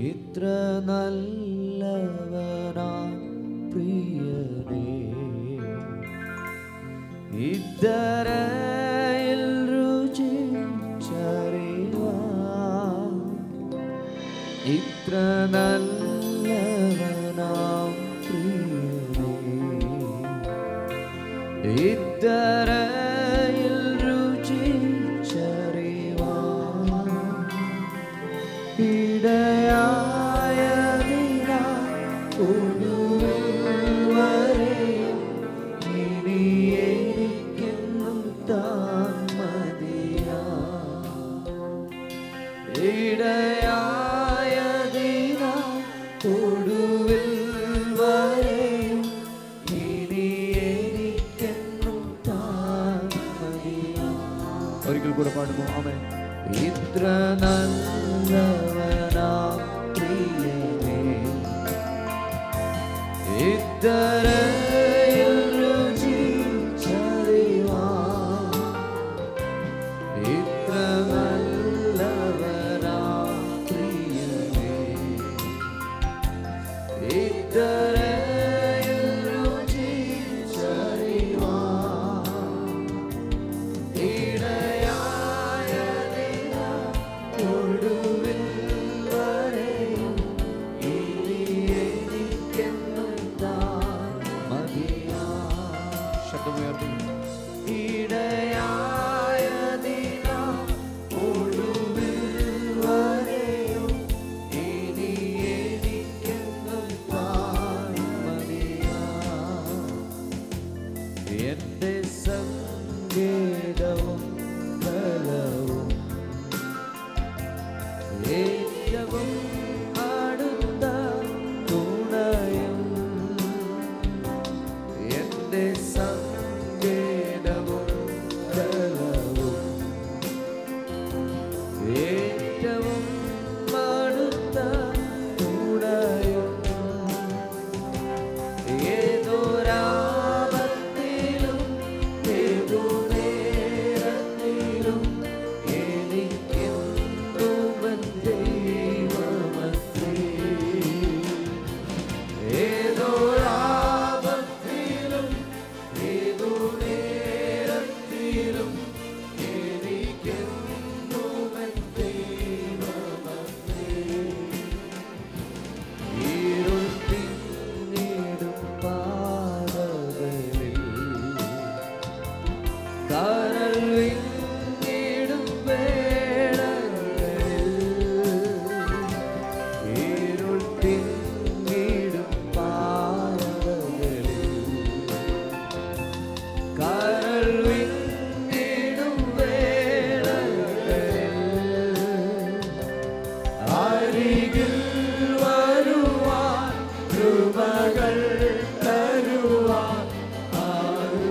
ഇത്ര നല്ലവനാ പ്രിയനേ, ഇത്തരയിൽ രുചിച്ചറിവാൻ. ഇത്ര നല്ലവനാ പ്രിയനേ, ഇത്തരയിൽ രുചിച്ചറിവാൻ. ഇടയായതിനാൽ ഒടുവിൽ വരെയും ഇനി എനിക്കെന്നും താൻ മതിയാം. ഇടയായതിനാൽ ഒടുവിൽ വരെയും ഇനി എനിക്കെന്നും താൻ മതിയാം. ഒരിക്കൽ കൂടെ പാടുമോ? ആമേൻ. ഇത്ര നല്ലവനാം പ്രിയനേ, ഇത്തരയിൽ രുചിച്ചറിവാൻ. ഇത്ര നല്ലവനാം പ്രിയനേ, ഇത്തരയിൽ രുചിച്ചറിവാൻ. ഒടുവിൽ വരെയും ഇനി എനിക്കെന്നും താൻ മതിയാം. ശബ്ദമുയർത്തി. ഇടയായതിനാൽ ഒടുവിൽ വരെയും ഇനി എനിക്കെന്നും താൻ മതിയാം. എന്റെ സങ്കേതവും ബലവും ഏറ്റവും അടുത്ത തുണയും. എന്റെ സങ്കേതവും ബലവും ഏറ്റവും അടുത്ത തുണയും. ഏതൊരാപത്തിലും ഏതു നേരത്തിലും എനിക്കെന്നും ദൈവമത്രേ. ഏതൊരാപത്തിലും ഏതു നേരത്തിലും എനിക്കെന്നും ദൈവമത്രേ. ഇരുൾ തിങ്ങിടും പാതകളിൽ കരൾ വിങ്ങിടും വേളകളിൽ. ഇരുൾ തിങ്ങിടും പാതകളിൽ കരൾ വിങ്ങിടും വേളകളിൽ അരികിൽ വരുവാൻ കൃപകൾ തരുവാൻ ആരുമില്ലിതുപോൽ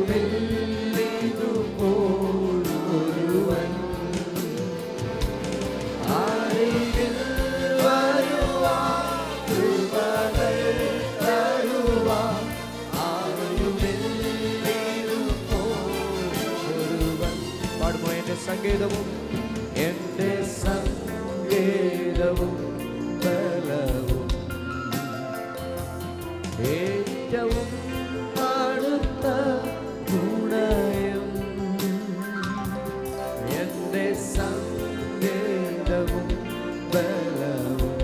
ഒരുവൻ. അരികിൽ വരുവാൻ കൃപകൾ തരുവാൻ ആരുമില്ലിതുപോൽ ഒരുവൻ. പാടുമോ? എന്റെ സങ്കേതവും എന്റെ സങ്കേതവും ബലവും ഏറ്റവും അടുത്ത തുണയും. എന്റെ സങ്കേതവും ബലവും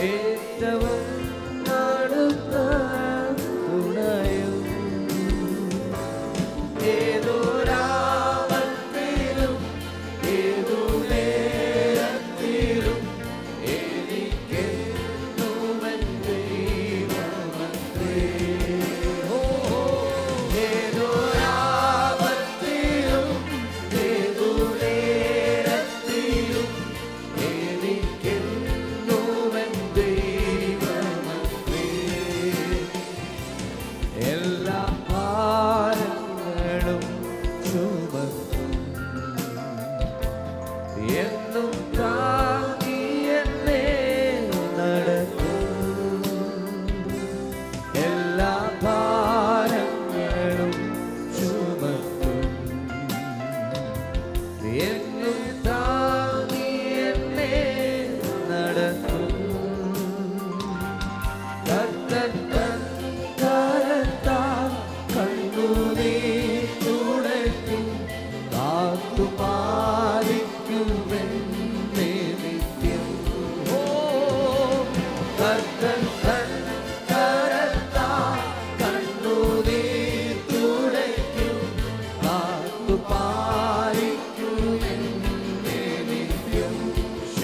ഏറ്റവും അടുത്ത തുണയും. ഏതൊരാപത്തിലും ഏതു നേരത്തിലും എനിക്കെന്നും ദൈവമത്രേ.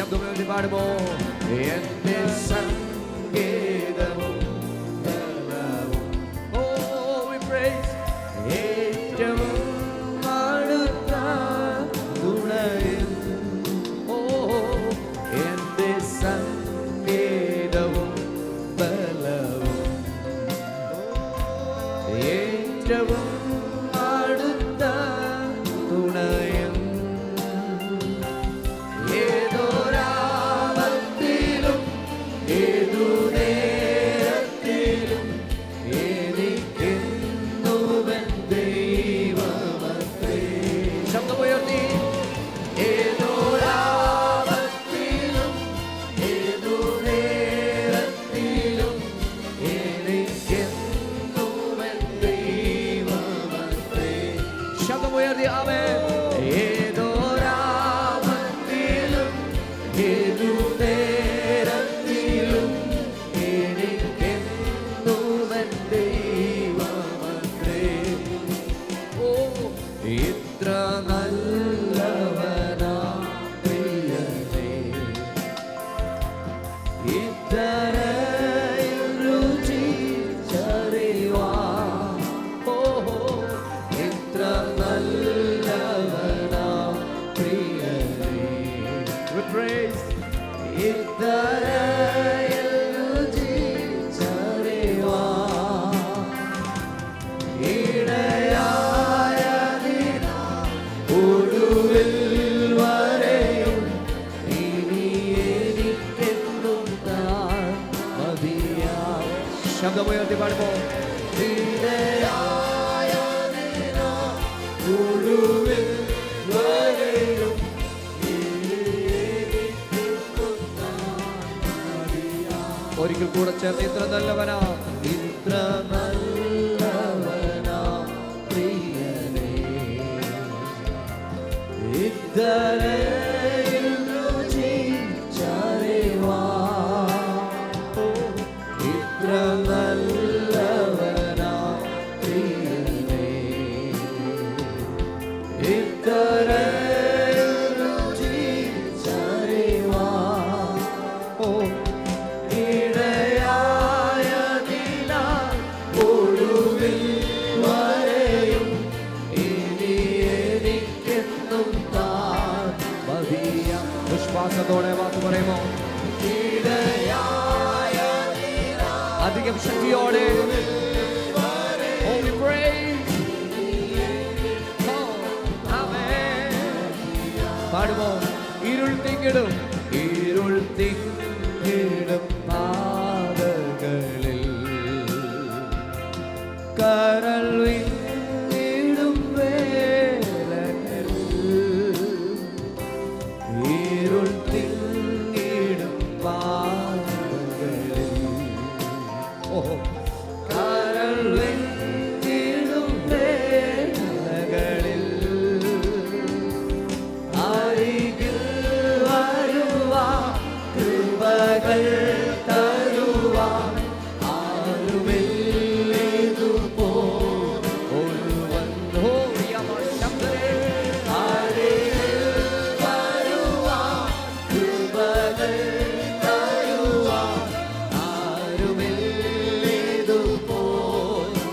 ശബ്ദമുയർത്തി പാടുമോ? എന്റെ സംഗീതവും ബലവും. Oh, we praise. ഏറ്റവും അടുത്ത തുണയും. Oh, എന്റെ സംഗീതവും ബലവും. ഏറ്റവും അടുത്ത തുണയും. ഏതൊരാപത്തിലും ഏതു നേരത്തിലും എനിക്കെന്നുവൻ ദൈവമത്രേ. ശബ്ദമുയർത്തി. ഏതൊരാപത്തിലും ഏതു നേരത്തിലും എനിക്കെന്നുവൻ ദൈവമത്രേ. ശബ്ദമുയർത്തി. ആമേൻ. ഏതൊരാപത്തിലും ഏതു നേരത്തിലും എനിക്കെന്നുവൻ ദൈവമത്രേ. ഓ, ഇത്ര നല്ലവനാ പ്രിയനേ, ഇത്രയും രുചിച്ചറിവാൻ. ഓ, ഇത്ര നല്ലവനാ പ്രിയനേ. We praise. ഇത്രയും രുചിച്ചറിവാൻ ഇടയായതിനാ ഒടുവിൽ വരെയും ഇനി എനിക്കെന്നും താൻ മതിയാം. ശബ്ദമുയർത്തി പാടുമോ? ഇടയായതിനാ ഒടുവിൽ വരെയും ഒരിക്കൽ കൂടെ ചേർന്ന് ഇത്ര നല്ലവനാ, ഇത്ര നല്ലവനാ പ്രിയനേ, ഇത്രയും രുചിച്ചറിവാൻ. ഇത്ര നല്ലവനാ പ്രിയനേ, ഇത്രയും രുചിച്ചറിവാൻ. ഓ, ഇടയായതിനാൽ ഒടുവിൽ വരെയും ഇനി എനിക്കെന്നും താൻ മതിയാം. വിശ്വാസത്തോടെ വാക്ക് പറയുമോ? ഇടയായതിനാൽ അധികം ശക്തിയോടെ. Oh, we praise. Oh, amen. പാടുമോ? ഇരുൾ തിങ്ങിടും, ഇരുൾ തിങ്ങിടും പാതകളിൽ കരൾ വിങ്ങിടും വേളകളിൽ. ഇരുൾ തിങ്ങിടും പാതകളിൽ. ഓ, കരൾ വിങ്ങിടും വേളകളിൽ അരികിൽ വരുവാൻ കൃപകൾ തരുവാൻ ആരുമില്ലേതുപോൽ ഒരുവൻ. ഓ, യമശബ്ദമേ. അരികിൽ വരുവാൻ കൃപകൾ തരുവാൻ ആരുമില്ലേതുപോൽ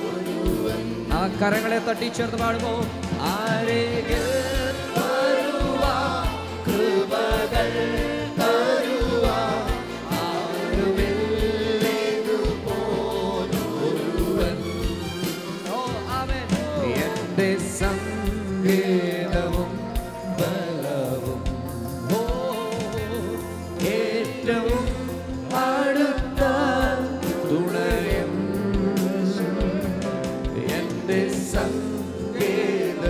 ഒരുവൻ. ആ കരങ്ങളെ തട്ടിച്ചേർന്ന് പാടുമോ? അരികിൽ വരുവാൻ കൃപകൾ തരുവാൻ ആരുമില്ലേതുപോൽ ഒരുവൻ. ഓ, ആമേൻ. എന്റെ സംഗീതവും ബലവും. ഓ, ഏറ്റവും അടുത്ത തുണയും. എന്റെ സംഗീതവും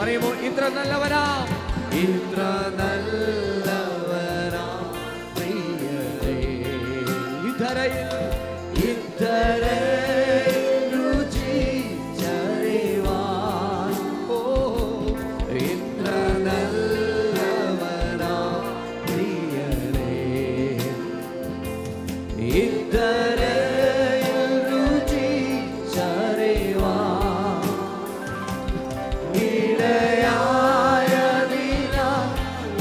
പറയുമോ? ഇത്ര നല്ലവനാ, ഇത്ര നല്ലവനാ പ്രിയരേ. ഇതരയിൽ രുചിച്ചറിവാൻ. ഓ ഇത്ര നല്ലവനാ പ്രിയരേ. ഇതരയിൽ രുചിച്ചറിവാൻ ഇടയായതിന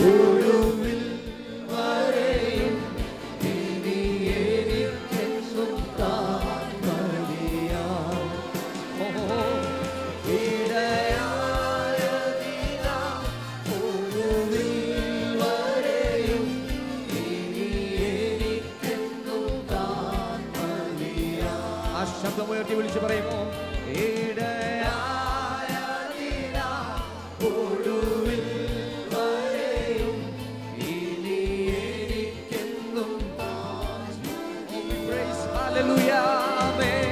ഒടുവിൽ വരെയും ഇനി എനിക്കെന്നും താൻ മതിയാം. ഇടയായതിന ഒടുവിൽ വരെയും ഇനി എനിക്കെന്നും താൻ മതിയാം. ആ ശബ്ദമുയർത്തി വിളിച്ചു പറയുമോ? ഇടയായതിന ഒടുവിൽ വരെയും ഇനി എനിക്കെന്നും താൻ. Praise, hallelujah, amen.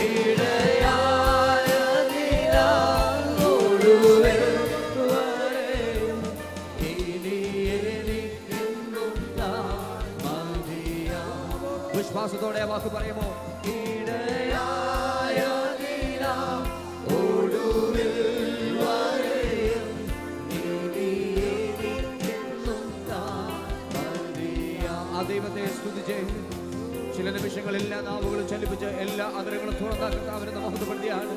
ഇടയായതിന ഒടുവിൽ വരെയും ഇനി എനിക്കെന്നും താൻ മതിയാം. വിശ്വാസത്തോടെ ആ വാക്ക് പറയുമോ? ഇടയായതിന ഒടുവിൽ വരെയും ഇനി എനിക്കെന്നും താൻ മതിയാം. ആ ദൈവത്തെ സ്തുതിച്ച് ചില നിമിഷങ്ങളിൽ എല്ലാ നാവുകളും ചലിപ്പിച്ച് എല്ലാ അതിരുകളും തുറന്ന കർത്താവിനെ മഹത്വപ്പെടുത്തിയാണ്.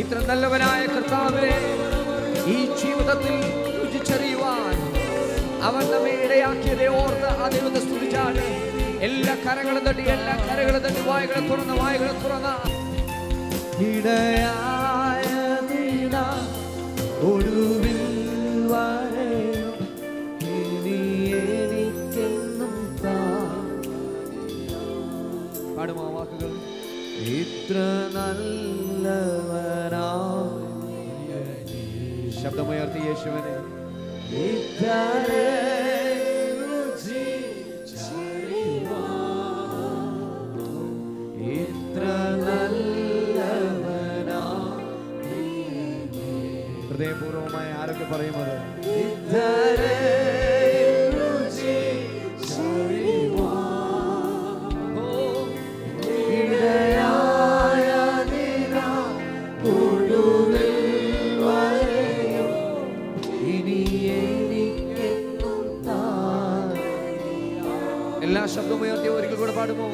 ഇത്ര നല്ലവനായ കർത്താവേ, ഈ ജീവിതത്തിൽ രുചിച്ചറിയുവാൻ അവൻ നമ്മെ ഇടയാക്കിയതേ ഓർത്ത് ആ ദൈവത്തെ സ്തുതിച്ചാണ്. എല്ലാ കരങ്ങളും തട്ടി, എല്ലാ കരകളും തട്ടി, വായകളെ തുറന്ന, വായകളെ തുറന്ന. ഇടയായതിന ഒടുവിൽ വരെയും ഇനി എനിക്കെന്നും താൻ. പാടുമോ വാക്കുകൾ? ഇത്ര നല്ലവനാ. ശബ്ദമുയർത്തി യേശുവിനെ. ഇത്ര നല്ലവനാ. ഹൃദയപൂർവമായി ആരൊക്കെ പറയുന്നത്? എല്ലാ ശബ്ദമുയർത്തി ഒരിക്കൽ കൂടെ പാടുമോ?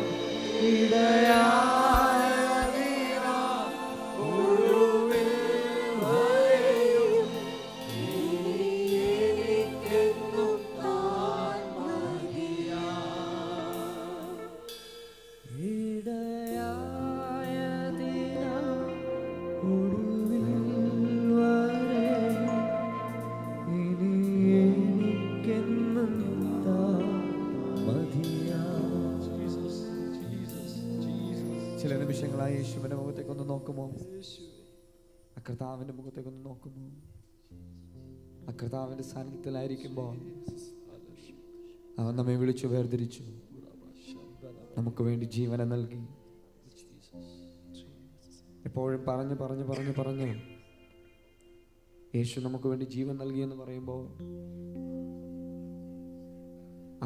ചില നിമിഷങ്ങളായി യേശുവിന്റെ മുഖത്തേക്കൊന്ന് നോക്കുമോ? കർത്താവിന്റെ മുഖത്തേക്കൊന്ന് നോക്കുമോ? കർത്താവിന്റെ സാന്നിധ്യത്തിലായിരിക്കുമ്പോൾ അവൻ നമ്മെ വിളിച്ചു വേർതിരിച്ചു, നമുക്ക് വേണ്ടി ജീവനെ നൽകി. എപ്പോഴും പറഞ്ഞു പറഞ്ഞു പറഞ്ഞു പറഞ്ഞു യേശു നമുക്ക് വേണ്ടി ജീവൻ നൽകിയെന്ന് പറയുമ്പോൾ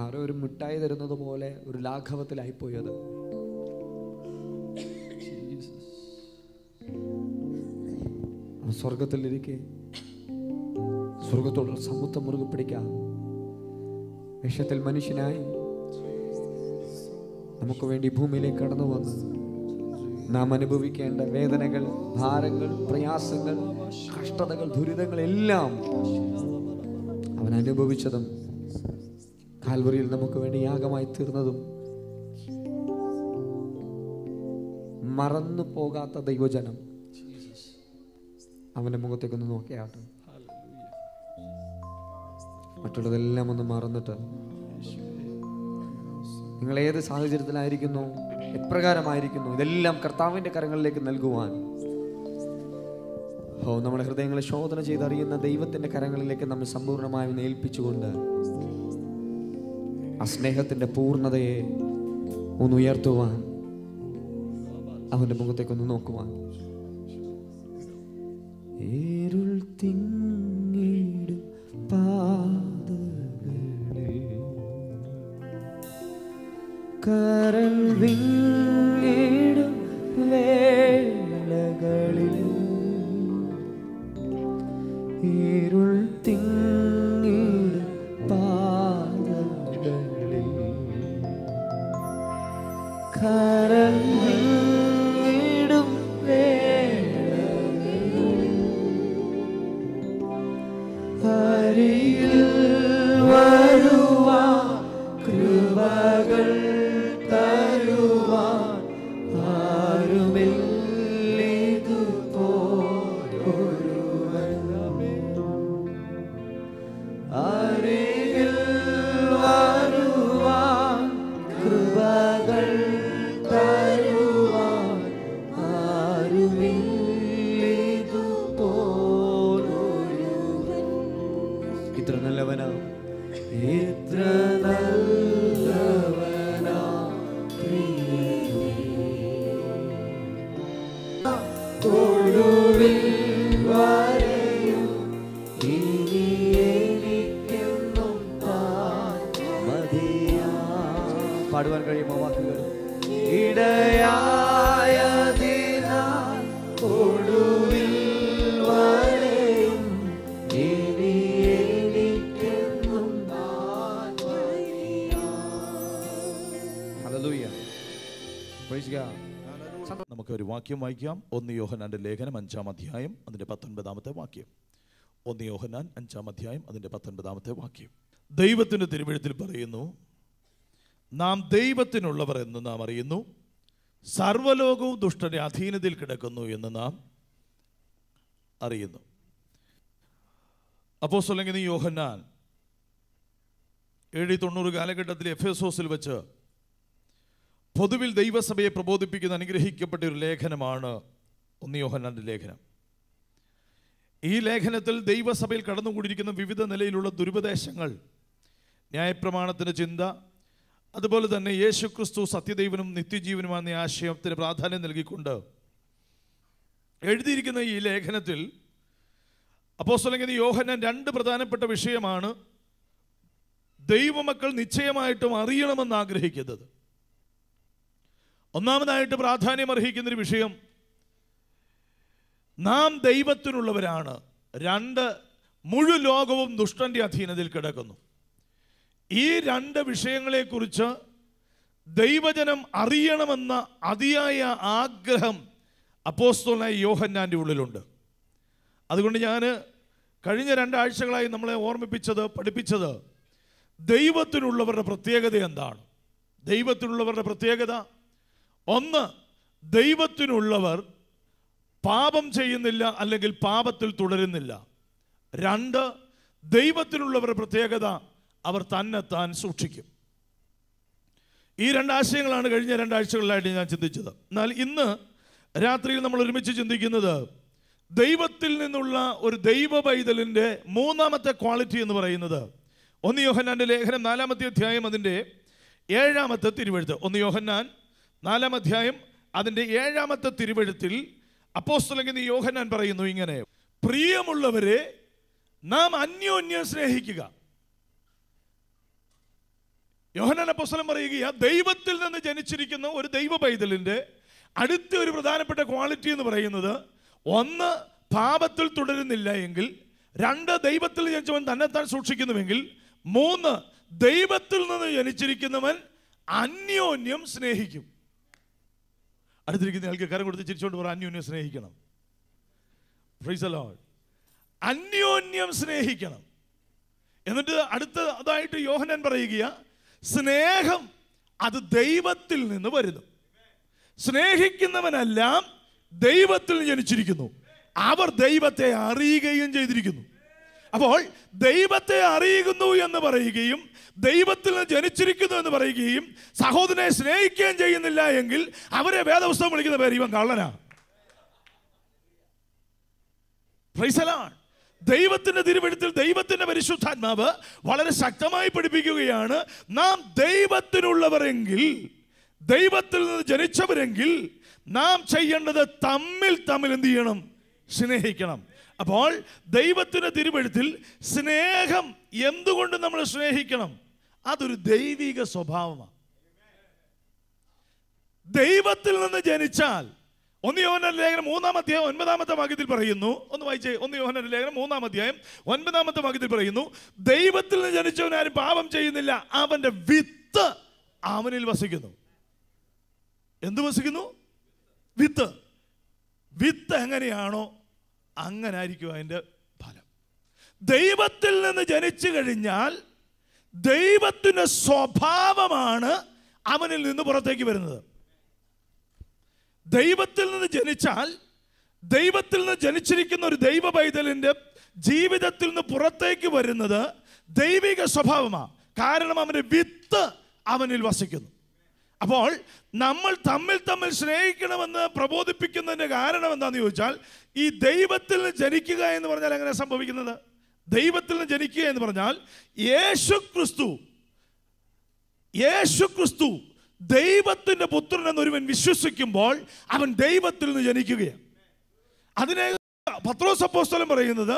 ആരോ ഒരു മിഠായി തരുന്നത് പോലെ ഒരു ലാഘവത്തിലായിപ്പോയത്. സ്വർഗത്തിലിരിക്കെ സ്വർഗത്തോടുള്ള സമുദ്രം മുറുകെ പിടിക്കാം. വേഷത്തിൽ മനുഷ്യനായി നമുക്ക് വേണ്ടി ഭൂമിയിലേക്ക് കടന്നു വന്ന് നാം അനുഭവിക്കേണ്ട വേദനകൾ, ഭാരങ്ങൾ, പ്രയാസങ്ങൾ, കഷ്ടതകൾ, ദുരിതങ്ങൾ എല്ലാം അവൻ അനുഭവിച്ചതും കാൽവറിയിൽ നമുക്ക് വേണ്ടി യാഗമായി തീർന്നതും മറന്നു പോകാത്ത ദൈവജനം അവന്റെ മുഖത്തേക്കൊന്ന് നോക്കിയാട്ടെ. മറ്റുള്ളതെല്ലാം ഒന്ന് മറന്നിട്ട് നിങ്ങൾ ഏത് സാഹചര്യത്തിലായിരിക്കുന്നു, എപ്രകാരമായിരിക്കുന്നു, ഇതെല്ലാം കർത്താവിന്റെ കരങ്ങളിലേക്ക് നൽകുവാൻ നമ്മുടെ ഹൃദയങ്ങളെ ശോധന ചെയ്തറിയുന്ന ദൈവത്തിന്റെ കരങ്ങളിലേക്ക് നമ്മൾ സമ്പൂർണ്ണമായി ഏൽപ്പിച്ചുകൊണ്ട് ആ സ്നേഹത്തിന്റെ പൂർണ്ണതയെ ഒന്ന് ഉയർത്തുവാൻ, അവന്റെ മുഖത്തേക്കൊന്ന് നോക്കുവാൻ. ഇരുൾ തിങ്ങിടും പാതകളിൽ, കരൾ വിങ്ങിടും വേളകളിൽ, ഇരുൾ തിങ്ങിടും പാതകളിൽ, കരൾ വിങ്ങിടും വേളകളിൽ, അരികിൽ വരുവാൻ കൃപകൾ തരുവാൻ ആരുമില്ലിതുപോലൊരുവൻ, അരികിൽ വരുവാൻ കൃപകൾ തരുവാൻ ആരുമില്ലിതുപോലൊരുവൻ. ഇത്ര നല്ലവനാ, ഇത്ര നല്ലവനാ ഒടുവിൽ വരെയും ഇനി എനിക്കെന്നും താൻ മതിയാ. പാടുവാൻ കഴിയുമോ വാക്കുകൾ? ഇടയായതിനാൽ ഒടുവിൽ വരെയും ഇനി എനിക്കെന്നും താൻ മതിയാ. Hallelujah, praise God. നമുക്ക് ഒരു വാക്യം വായിക്കാം. 1 യോഹന്നാന്റെ ലേഖനം 5-ാം അധ്യായം അതിന്റെ 19-ാമത്തെ വാക്യം. 1 യോഹന്നാൻ 5-ാം അധ്യായം അതിന്റെ 19-ാമത്തെ വാക്യം. ദൈവത്തിന്റെ തിരുവെഴുത്തിൽ പറയുന്നു, നാം ദൈവത്തിനുള്ളവർ എന്ന് നാം അറിയുന്നു, സർവ്വലോകവും ദുഷ്ടന്റെ അധീനതയിൽ കിടക്കുന്നു എന്ന് നാം അറിയുന്നു. അപ്പോസ്തലനായ യോഹന്നാൻ AD 90 കാലഘട്ടത്തിൽ എഫേസോസിൽ വെച്ച് പൊതുവിൽ ദൈവസഭയെ പ്രബോധിപ്പിക്കുന്ന അനുഗ്രഹിക്കപ്പെട്ട ഒരു ലേഖനമാണ് 1 യോഹന്നാന്റെ ലേഖനം. ഈ ലേഖനത്തിൽ ദൈവസഭയിൽ കടന്നുകൂടിയിരിക്കുന്ന വിവിധ നിലയിലുള്ള ദുരുപദേശങ്ങൾ, ന്യായപ്രമാണത്തിൻ്റെ ചിന്ത, അതുപോലെ തന്നെ യേശുക്രിസ്തു സത്യദൈവനും നിത്യജീവനുമാണെന്ന ആശയത്തിന് പ്രാധാന്യം നൽകിക്കൊണ്ട് എഴുതിയിരിക്കുന്ന ഈ ലേഖനത്തിൽ അപ്പോസ്തലനായ യോഹന്നാൻ 2 പ്രധാനപ്പെട്ട വിഷയമാണ് ദൈവമക്കൾ നിശ്ചയമായിട്ടും അറിയണമെന്ന് ആഗ്രഹിക്കുന്നത്. ഒന്നാമതായിട്ട് പ്രാധാന്യം അർഹിക്കുന്നൊരു വിഷയം, നാം ദൈവത്തിനുള്ളവരാണ്. 2, മുഴു ലോകവും ദുഷ്ടന്റെ അധീനതയിൽ കിടക്കുന്നു. ഈ 2 വിഷയങ്ങളെക്കുറിച്ച് ദൈവജനം അറിയണമെന്ന അതിയായ ആഗ്രഹം അപ്പോസ്തലനായ യോഹന്നാൻ്റെ ഉള്ളിലുണ്ട്. അതുകൊണ്ട് ഞാൻ കഴിഞ്ഞ 2 ആഴ്ചകളായി നമ്മളെ പഠിപ്പിച്ചത് ദൈവത്തിനുള്ളവരുടെ പ്രത്യേകത എന്താണ്. ദൈവത്തിനുള്ളവരുടെ പ്രത്യേകത, 1, ദൈവത്തിനുള്ളവർ പാപം ചെയ്യുന്നില്ല, അല്ലെങ്കിൽ പാപത്തിൽ തുടരുന്നില്ല. 2, ദൈവത്തിനുള്ളവരുടെ പ്രത്യേകത, അവർ തന്നെത്താൻ സൂക്ഷിക്കും. ഈ 2 ആശയങ്ങളാണ് കഴിഞ്ഞ 2 ആഴ്ചകളിലായിട്ട് ഞാൻ ചിന്തിച്ചത്. എന്നാൽ ഇന്ന് രാത്രിയിൽ നമ്മൾ ഒരുമിച്ച് ചിന്തിക്കുന്നത് ദൈവത്തിൽ നിന്നുള്ള ഒരു ദൈവ പൈതലിൻ്റെ 3ാമത്തെ ക്വാളിറ്റി എന്ന് പറയുന്നത് 1 യോഹന്നാന്റെ ലേഖനം 4-ാമത്തെ അധ്യായം അതിൻ്റെ 7-ാമത്തെ തിരുവെഴുത്ത്. 1 യോഹന്നാൻ 4-ാം അധ്യായം അതിൻ്റെ 7-ാമത്തെ തിരുവെഴുത്തിൽ അപ്പോസ്തലനായ യോഹന്നാൻ പറയുന്നു ഇങ്ങനെ, പ്രിയമുള്ളവരെ, നാം അന്യോന്യം സ്നേഹിക്കുക. യോഹന്നാൻ അപ്പോസ്തലൻ പറയുക, ദൈവത്തിൽ നിന്ന് ജനിച്ചിരിക്കുന്ന ഒരു ദൈവ പൈതലിൻ്റെ അടുത്ത ഒരു പ്രധാനപ്പെട്ട ക്വാളിറ്റി എന്ന് പറയുന്നത്, 1, പാപത്തിൽ തുടരുന്നില്ല എങ്കിൽ, 2, ദൈവത്തിൽ ജനിച്ചവൻ തന്നെത്താൻ സൂക്ഷിക്കുന്നുവെങ്കിൽ, 3, ദൈവത്തിൽ നിന്ന് ജനിച്ചിരിക്കുന്നവൻ അന്യോന്യം സ്നേഹിക്കും. അടുത്തിരിക്കുന്ന ആൾക്ക് കരം കൊടുത്ത് ചിരിച്ചുകൊണ്ട് പറ, അന്യോന്യം സ്നേഹിക്കണം. Price the Lord. അന്യോന്യം സ്നേഹിക്കണം. എന്നിട്ട് അടുത്തതായിട്ട് യോഹന്നാൻ പറയുക, സ്നേഹം അത് ദൈവത്തിൽ നിന്ന് വരുന്നു. സ്നേഹിക്കുന്നവനെല്ലാം ദൈവത്തിൽ ജനിച്ചിരിക്കുന്നു, അവർ ദൈവത്തെ അറിയുകയും ചെയ്തിരിക്കുന്നു. അപ്പോൾ ദൈവത്തെ അറിയുന്നു എന്ന് പറയുകയും ദൈവത്തിൽ നിന്ന് ജനിച്ചിരിക്കുന്നു എന്ന് പറയുകയും സഹോദരനെ സ്നേഹിക്കുകയും ചെയ്യുന്നില്ല എങ്കിൽ അവരെ വേദപുസ്തകം വിളിക്കുന്ന പേര് ഇവൻ കള്ളനാണ്. Praise the Lord. ദൈവത്തിന്റെ തിരുവെഴുത്തിൽ ദൈവത്തിന്റെ പരിശുദ്ധാത്മാവ് വളരെ ശക്തമായി പഠിപ്പിക്കുകയാണ്, നാം ദൈവത്തിനുള്ളവരെങ്കിൽ ദൈവത്തിൽ നിന്ന് ജനിച്ചവരെങ്കിൽ നാം ചെയ്യേണ്ടത് തമ്മിൽ തമ്മിൽ എന്ത് ചെയ്യണം? സ്നേഹിക്കണം. അപ്പോൾ ദൈവത്തിന്റെ തിരുവെഴുത്തിൽ സ്നേഹം എന്തുകൊണ്ട് നമ്മൾ സ്നേഹിക്കണം? അതൊരു ദൈവിക സ്വഭാവമാണ്. ദൈവത്തിൽ നിന്ന് ജനിച്ചാൽ 1 യോഹന്നാന്റെ ലേഖനം 3-ാം അധ്യായം 9-ാമത്തെ വാക്യത്തിൽ പറയുന്നു. ഒന്ന് വായിച്ചേ. 1 യോഹന്നാന്റെ ലേഖനം 3-ാം അധ്യായം 9-ാമത്തെ വാക്യത്തിൽ പറയുന്നു, ദൈവത്തിൽ നിന്ന് ജനിച്ചവനാരും പാപം ചെയ്യുന്നില്ല, അവന്റെ വിത്ത് അവനിൽ വസിക്കുന്നു. എന്ത് വസിക്കുന്നു? വിത്ത്. വിത്ത് എങ്ങനെയാണോ അങ്ങനെ ആയിരിക്കും അതിൻ്റെ ഫലം. ദൈവത്തിൽ നിന്ന് ജനിച്ചു കഴിഞ്ഞാൽ ദൈവത്തിൻ്റെ സ്വഭാവമാണ് അവനിൽ നിന്ന് പുറത്തേക്ക് വരുന്നത്. ദൈവത്തിൽ നിന്ന് ജനിച്ചാൽ, ദൈവത്തിൽ നിന്ന് ജനിച്ചിരിക്കുന്ന ഒരു ദൈവ പൈതലിൻ്റെ ജീവിതത്തിൽ നിന്ന് പുറത്തേക്ക് വരുന്നത് ദൈവിക സ്വഭാവമാണ്. കാരണം അവൻ്റെ വിത്ത് അവനിൽ വസിക്കുന്നു. അപ്പോൾ നമ്മൾ തമ്മിൽ തമ്മിൽ സ്നേഹിക്കണമെന്ന് പ്രബോധിപ്പിക്കുന്നതിൻ്റെ കാരണം എന്താണെന്ന് ചോദിച്ചാൽ, ഈ ദൈവത്തിൽ നിന്ന് ജനിക്കുക എന്ന് പറഞ്ഞാൽ എങ്ങനെ സംഭവിക്കുന്നത്? ദൈവത്തിൽ നിന്ന് ജനിക്കുക എന്ന് പറഞ്ഞാൽ യേശു ക്രിസ്തു ദൈവത്തിൻ്റെ പുത്രൻ എന്നൊരുവൻ വിശ്വസിക്കുമ്പോൾ അവൻ ദൈവത്തിൽ നിന്ന് ജനിക്കുകയാണ്. അതിനെ പത്രോസ് അപ്പോസ്തലൻ പറയുന്നത്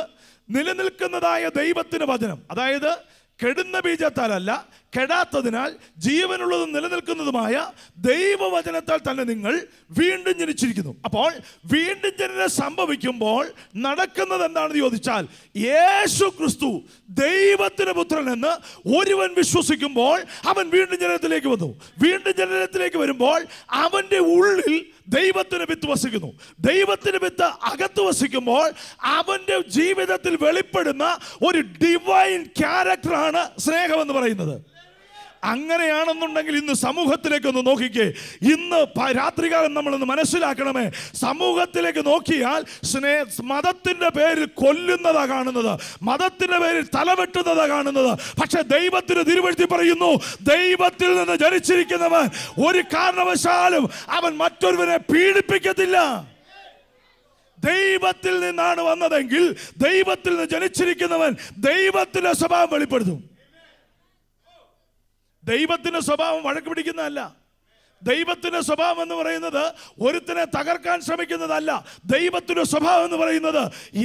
നിലനിൽക്കുന്നതായ ദൈവത്തിൻ്റെ വചനം, അതായത് കെടുന്ന ബീജത്താലല്ല, കെടാത്തതിനാൽ ജീവനുള്ളതും നിലനിൽക്കുന്നതുമായ ദൈവവചനത്താൽ തന്നെ നിങ്ങൾ വീണ്ടും ജനിച്ചിരിക്കുന്നു. അപ്പോൾ വീണ്ടും ജനനം സംഭവിക്കുമ്പോൾ നടക്കുന്നത് എന്താണെന്ന് ചോദിച്ചാൽ, യേശു ക്രിസ്തു ദൈവത്തിന്റെ പുത്രൻ എന്ന് ഒരുവൻ വിശ്വസിക്കുമ്പോൾ അവൻ വീണ്ടും ജനനത്തിലേക്ക് വന്നു. വീണ്ടും ജനനത്തിലേക്ക് വരുമ്പോൾ അവന്റെ ഉള്ളിൽ ദൈവത്തിന് വിത്ത് വസിക്കുന്നു. ദൈവത്തിന് വിത്ത് അകത്ത് വസിക്കുമ്പോൾ അവന്റെ ജീവിതത്തിൽ വെളിപ്പെടുന്ന ഒരു ഡിവൈൻ ക്യാരക്ടറാണ് സ്നേഹമെന്ന് പറയുന്നത്. അങ്ങനെയാണെന്നുണ്ടെങ്കിൽ ഇന്ന് സമൂഹത്തിലേക്ക് ഒന്ന് നോക്കിക്കേ. ഇന്ന് രാത്രികാലം നമ്മളൊന്ന് മനസ്സിലാക്കണമേ, സമൂഹത്തിലേക്ക് നോക്കിയാൽ മതത്തിന്റെ പേരിൽ കൊല്ലുന്നതാ കാണുന്നത്, മതത്തിന്റെ പേരിൽ തലവെട്ടുന്നതാ കാണുന്നത്. പക്ഷെ ദൈവത്തിന് തിരുവെഴുത്തി പറയുന്നു, ദൈവത്തിൽ നിന്ന് ജനിച്ചിരിക്കുന്നവൻ ഒരു കാരണവശാലും അവൻ മറ്റൊരുവനെ പീഡിപ്പിക്കത്തില്ല. ദൈവത്തിൽ നിന്നാണ് വന്നതെങ്കിൽ, ദൈവത്തിൽ നിന്ന് ജനിച്ചിരിക്കുന്നവൻ ദൈവത്തിന്റെ സ്വഭാവം വെളിപ്പെടുത്തും. ദൈവത്തിന്റെ സ്വഭാവം വഴക്ക് പിടിക്കുന്നതല്ല. ദൈവത്തിന്റെ സ്വഭാവം എന്ന് പറയുന്നത് ഒരുത്തിനെ തകർക്കാൻ ശ്രമിക്കുന്നതല്ല. ദൈവത്തിന്റെ സ്വഭാവം എന്ന് പറയുന്നത്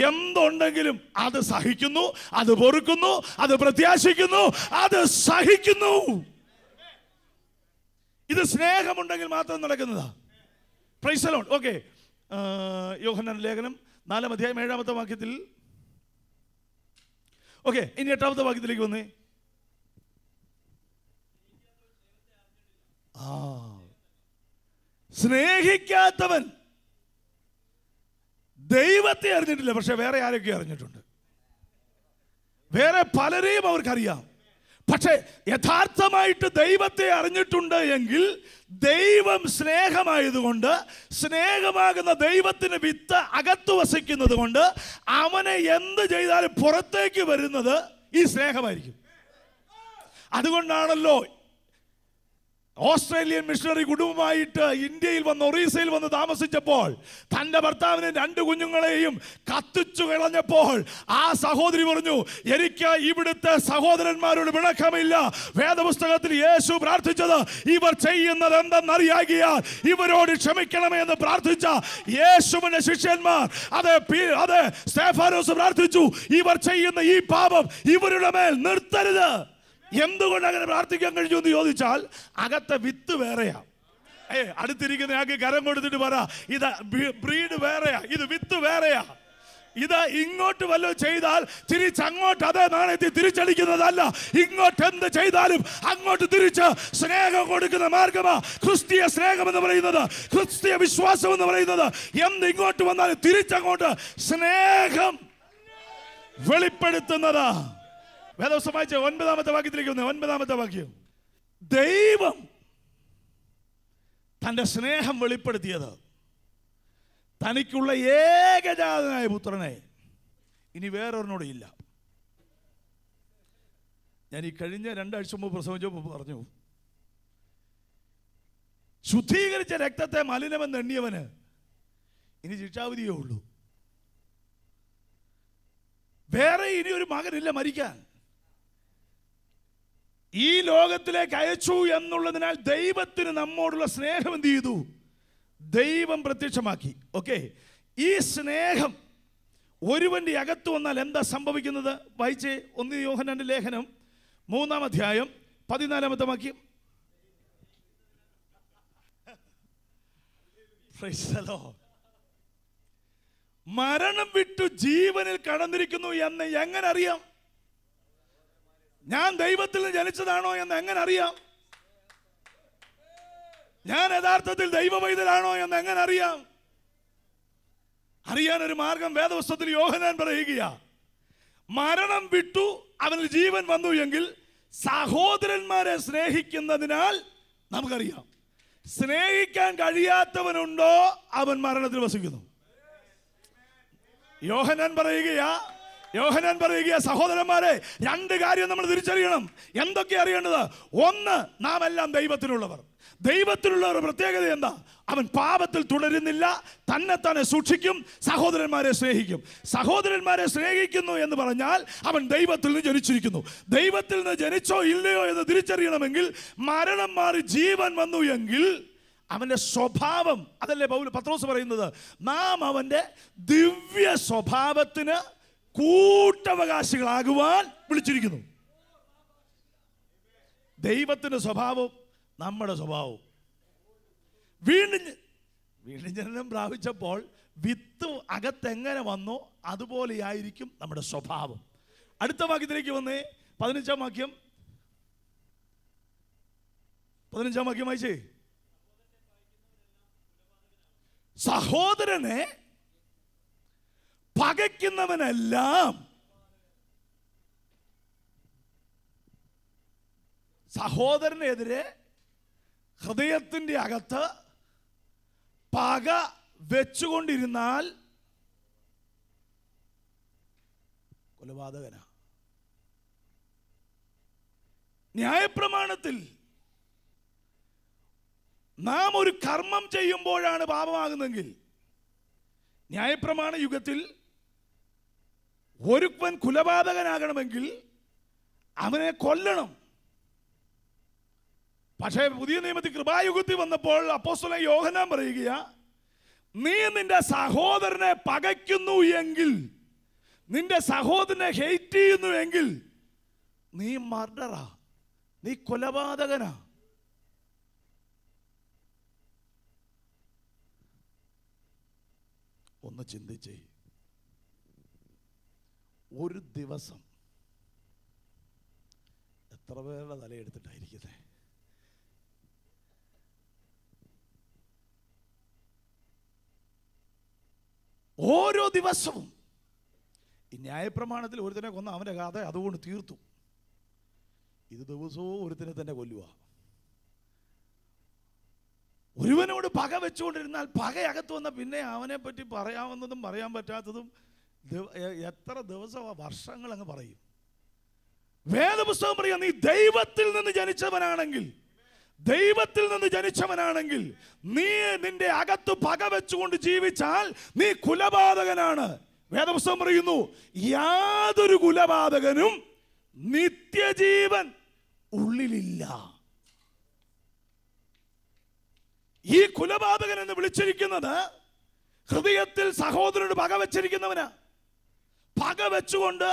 എന്തുണ്ടെങ്കിലും അത് സഹിക്കുന്നു, അത് പൊറുക്കുന്നു, അത് പ്രത്യാശിക്കുന്നു, അത് സഹിക്കുന്നു. ഇത് സ്നേഹമുണ്ടെങ്കിൽ മാത്രം നടക്കുന്നതാ. Praise the Lord. Okay, Yohannan ലേഖനം 4-ാം അധ്യായം 7-ാമത്തെ വാക്യത്തിൽ, ഓക്കെ, ഇനി 8-ാമത്തെ വാക്യത്തിലേക്ക് വന്നേ. സ്നേഹിക്കാത്തവൻ ദൈവത്തെ അറിഞ്ഞിട്ടില്ല, പക്ഷെ വേറെ ആരൊക്കെ അറിഞ്ഞിട്ടുണ്ട്. വേറെ പലരെയും അവർക്കറിയാം. പക്ഷെ യഥാർത്ഥമായിട്ട് ദൈവത്തെ അറിഞ്ഞിട്ടുണ്ട് എങ്കിൽ, ദൈവം സ്നേഹമായതുകൊണ്ട്, സ്നേഹമാകുന്ന ദൈവത്തിന് വിത്ത് അകത്ത് വസിക്കുന്നത് കൊണ്ട് അവനെ എന്ത് ചെയ്താലും പുറത്തേക്ക് വരുന്നത് ഈ സ്നേഹമായിരിക്കും. അതുകൊണ്ടാണല്ലോ ഓസ്ട്രേലിയൻ മിഷണറി കുടുംബമായിട്ട് ഇന്ത്യയിൽ വന്ന്, ഒറീസയിൽ വന്ന് താമസിച്ചപ്പോൾ തൻ്റെ ഭർത്താവിനെ 2 കുഞ്ഞുങ്ങളെയും കത്തിച്ചു കളഞ്ഞപ്പോൾ ആ സഹോദരി പറഞ്ഞു, എനിക്ക് ഇവിടുത്തെ സഹോദരന്മാരോട് പിണക്കമില്ല. വേദപുസ്തകത്തിൽ യേശു പ്രാർത്ഥിച്ചത്, ഇവർ ചെയ്യുന്നത് എന്തെന്നറിയാകിയാൽ ഇവരോട് ക്ഷമിക്കണമേ എന്ന് പ്രാർത്ഥിച്ച യേശുവിന്റെ ശിഷ്യന്മാർ, അതെ സ്തെഫാനോസ് പ്രാർത്ഥിച്ചു, ഇവർ ചെയ്യുന്ന ഈ പാപം ഇവരുടെ മേൽ നിർത്തരുത്. എന്തുകൊണ്ട് അങ്ങനെ പ്രാർത്ഥിക്കാൻ കഴിഞ്ഞു എന്ന് ചോദിച്ചാൽ, അകത്തെ വിത്ത് വേറെയാ. അടുത്തിരിക്കുന്ന ആൾക്ക് കരം കൊടുത്തിട്ട് പറ, ഇത് ബ്രീഡ് വേറെയാ, ഇത് വിത്ത് വേറെയാ. ഇത് ഇങ്ങോട്ട് വല്ലതും ചെയ്താൽ തിരിച്ചങ്ങോട്ട് അതേ നാണയത്തിൽ തിരിച്ചടിക്കുന്നതല്ല. ഇങ്ങോട്ട് എന്ത് ചെയ്താലും അങ്ങോട്ട് തിരിച്ച് സ്നേഹം കൊടുക്കുന്ന മാർഗമാ ക്രിസ്തീയ സ്നേഹം എന്ന് പറയുന്നത്, ക്രിസ്തീയ വിശ്വാസം എന്ന് പറയുന്നത്. എന്ത് ഇങ്ങോട്ട് വന്നാലും തിരിച്ചങ്ങോട്ട് സ്നേഹം വെളിപ്പെടുത്തുന്നതാ. വേദപുസ്തകം വായിച്ച 9-ാമത്തെ വാക്യത്തിലേക്ക് വന്നു. 9-ാമത്തെ വാക്യം, ദൈവം തൻ്റെ സ്നേഹം വെളിപ്പെടുത്തിയത് തനിക്കുള്ള ഏകജാതനായ പുത്രനെ, ഇനി വേറൊരെണ്ണോട് ഇല്ല. ഞാൻ ഈ കഴിഞ്ഞ 2 ആഴ്ച മുമ്പ് പ്രസംഗിച്ചപ്പോൾ പറഞ്ഞു, ശുദ്ധീകരിച്ച രക്തത്തെ മലിനമെന്ന് എണ്ണിയവന് ഇനി ശിക്ഷാവിധിയേ ഉള്ളൂ. വേറെ ഇനി ഒരു മകനില്ല മരിക്കാൻ. ഈ ലോകത്തിലേക്ക് അയച്ചു എന്നുള്ളതിനാൽ ദൈവത്തിന് നമ്മോടുള്ള സ്നേഹം എന്ത് ചെയ്തു? ദൈവം പ്രത്യക്ഷമാക്കി. ഓക്കെ, ഈ സ്നേഹം ഒരുവന്റെ അകത്ത് വന്നാൽ എന്താ സംഭവിക്കുന്നത്? വായിച്ചേ, 1 യോഹന്നാന്റെ ലേഖനം 3-ാം അധ്യായം 14-ാമത്തെ വാക്യം. മരണം വിട്ടു ജീവനിൽ കടന്നിരിക്കുന്നു എന്ന് എങ്ങനെ അറിയാം? ഞാൻ ദൈവത്തിൽ നിന്ന് ജനിച്ചതാണോ എന്ന് എങ്ങനെ അറിയാം? ഞാൻ യഥാർത്ഥത്തിൽ ദൈവ പൈതലാണോ എന്ന് എങ്ങനെ അറിയാം? അറിയാൻ ഒരു മാർഗം വേദപുസ്തകത്തിൽ യോഹന്നാൻ പറയുകയാ, മരണം വിട്ടു അവനിൽ ജീവൻ വന്നു എങ്കിൽ സഹോദരന്മാരെ സ്നേഹിക്കുന്നതിനാൽ നമുക്കറിയാം. സ്നേഹിക്കാൻ കഴിയാത്തവനുണ്ടോ അവൻ മരണത്തിൽ വസിക്കുന്നു. യോഹന്നാൻ പറയുകയാ സഹോദരന്മാരെ, 2 കാര്യം നമ്മൾ തിരിച്ചറിയണം. എന്തൊക്കെ അറിയേണ്ടത്? ഒന്ന്, നാം എല്ലാം ദൈവത്തിലുള്ളവർ. ദൈവത്തിലുള്ളവർ പ്രത്യേകത എന്താ? അവൻ പാപത്തിൽ തുടരുന്നില്ല, തന്നെ സൂക്ഷിക്കും, സഹോദരന്മാരെ സ്നേഹിക്കും. സഹോദരന്മാരെ സ്നേഹിക്കുന്നു എന്ന് പറഞ്ഞാൽ അവൻ ദൈവത്തിൽ നിന്ന് ജനിച്ചിരിക്കുന്നു. ദൈവത്തിൽ നിന്ന് ജനിച്ചോ ഇല്ലയോ എന്ന് തിരിച്ചറിയണമെങ്കിൽ മരണം മാറി ജീവൻ വന്നു എങ്കിൽ അവന്റെ സ്വഭാവം, അതല്ലേ പത്രോസ് പറയുന്നത്, നാം അവന്റെ ദിവ്യ സ്വഭാവത്തിന് കൂട്ടവകാശികളാകുവാൻ വിളിച്ചിരിക്കുന്നു. ദൈവത്തിന്റെ സ്വഭാവവും നമ്മുടെ സ്വഭാവവും വീണ്ടും ജനനം പ്രാപിച്ചപ്പോൾ വിത്ത് അകത്തെങ്ങനെ വന്നോ അതുപോലെയായിരിക്കും നമ്മുടെ സ്വഭാവം. അടുത്ത വാക്യത്തിലേക്ക് വന്നേ, 15-ാം വാക്യം വായിച്ചേ. സഹോദരനെ പകയ്ക്കുന്നവനെല്ലാം സഹോദരനെതിരെ ഹൃദയത്തിന്റെ അകത്ത് പക വെച്ചുകൊണ്ടിരുന്നാൽ കൊലപാതകനാ. ന്യായപ്രമാണത്തിൽ നാം ഒരു കർമ്മം ചെയ്യുമ്പോഴാണ് പാപമാകുന്നെങ്കിൽ, ന്യായപ്രമാണ യുഗത്തിൽ ഒരുവൻ കൊലപാതകനാകണമെങ്കിൽ അവനെ കൊല്ലണം. പക്ഷേ പുതിയ നിയമത്തിൽ കൃപായുഗത്തിൽ വന്നപ്പോൾ അപ്പോസ്തലൻ യോഹന്നാൻ പറയുകയാ, നീ നിന്റെ സഹോദരനെ പകയ്ക്കുന്നു എങ്കിൽ, നിന്റെ സഹോദരനെ ഹെയ്റ്റ് ചെയ്യുന്നു എങ്കിൽ നീ മർഡറാ, നീ കൊലപാതകനാ. ഒന്ന് ചിന്തിച്ചേ, ഒരു ദിവസം എത്ര പേരുടെ തലയെടുത്തിട്ടായിരിക്കട്ടെ ഓരോ ദിവസവും ഈ ന്യായപ്രമാണത്തിൽ ഒരുത്തനെ കൊന്ന അവൻ്റെ കഥ അതുകൊണ്ട് തീർത്തു. ഇത് ദിവസവും ഒരുത്തനെ തന്നെ കൊല്ലുക. ഒരുവനോട് പക വെച്ചുകൊണ്ടിരുന്നാൽ പകയകത്ത് വന്ന പിന്നെ അവനെ പറ്റി പറയാവുന്നതും പറയാൻ പറ്റാത്തതും എത്ര ദിവസമാണ്, വർഷങ്ങൾ അങ്ങ് പറയും. വേദപുസ്തകം പറയാം, നീ ദൈവത്തിൽ നിന്ന് ജനിച്ചവനാണെങ്കിൽ നീ നിന്റെ അകത്ത് പക വെച്ചുകൊണ്ട് ജീവിച്ചാൽ നീ കുലപാതകനാണ്. വേദപുസ്തകം പറയുന്നു, യാതൊരു കുലപാതകനും നിത്യജീവൻ ഉള്ളിലില്ല. ഈ കുലപാതകൻ എന്ന് വിളിച്ചിരിക്കുന്നത് ഹൃദയത്തിൽ സഹോദരനോട് പക വെച്ചിരിക്കുന്നവനാ. പക വെച്ചുകൊണ്ട്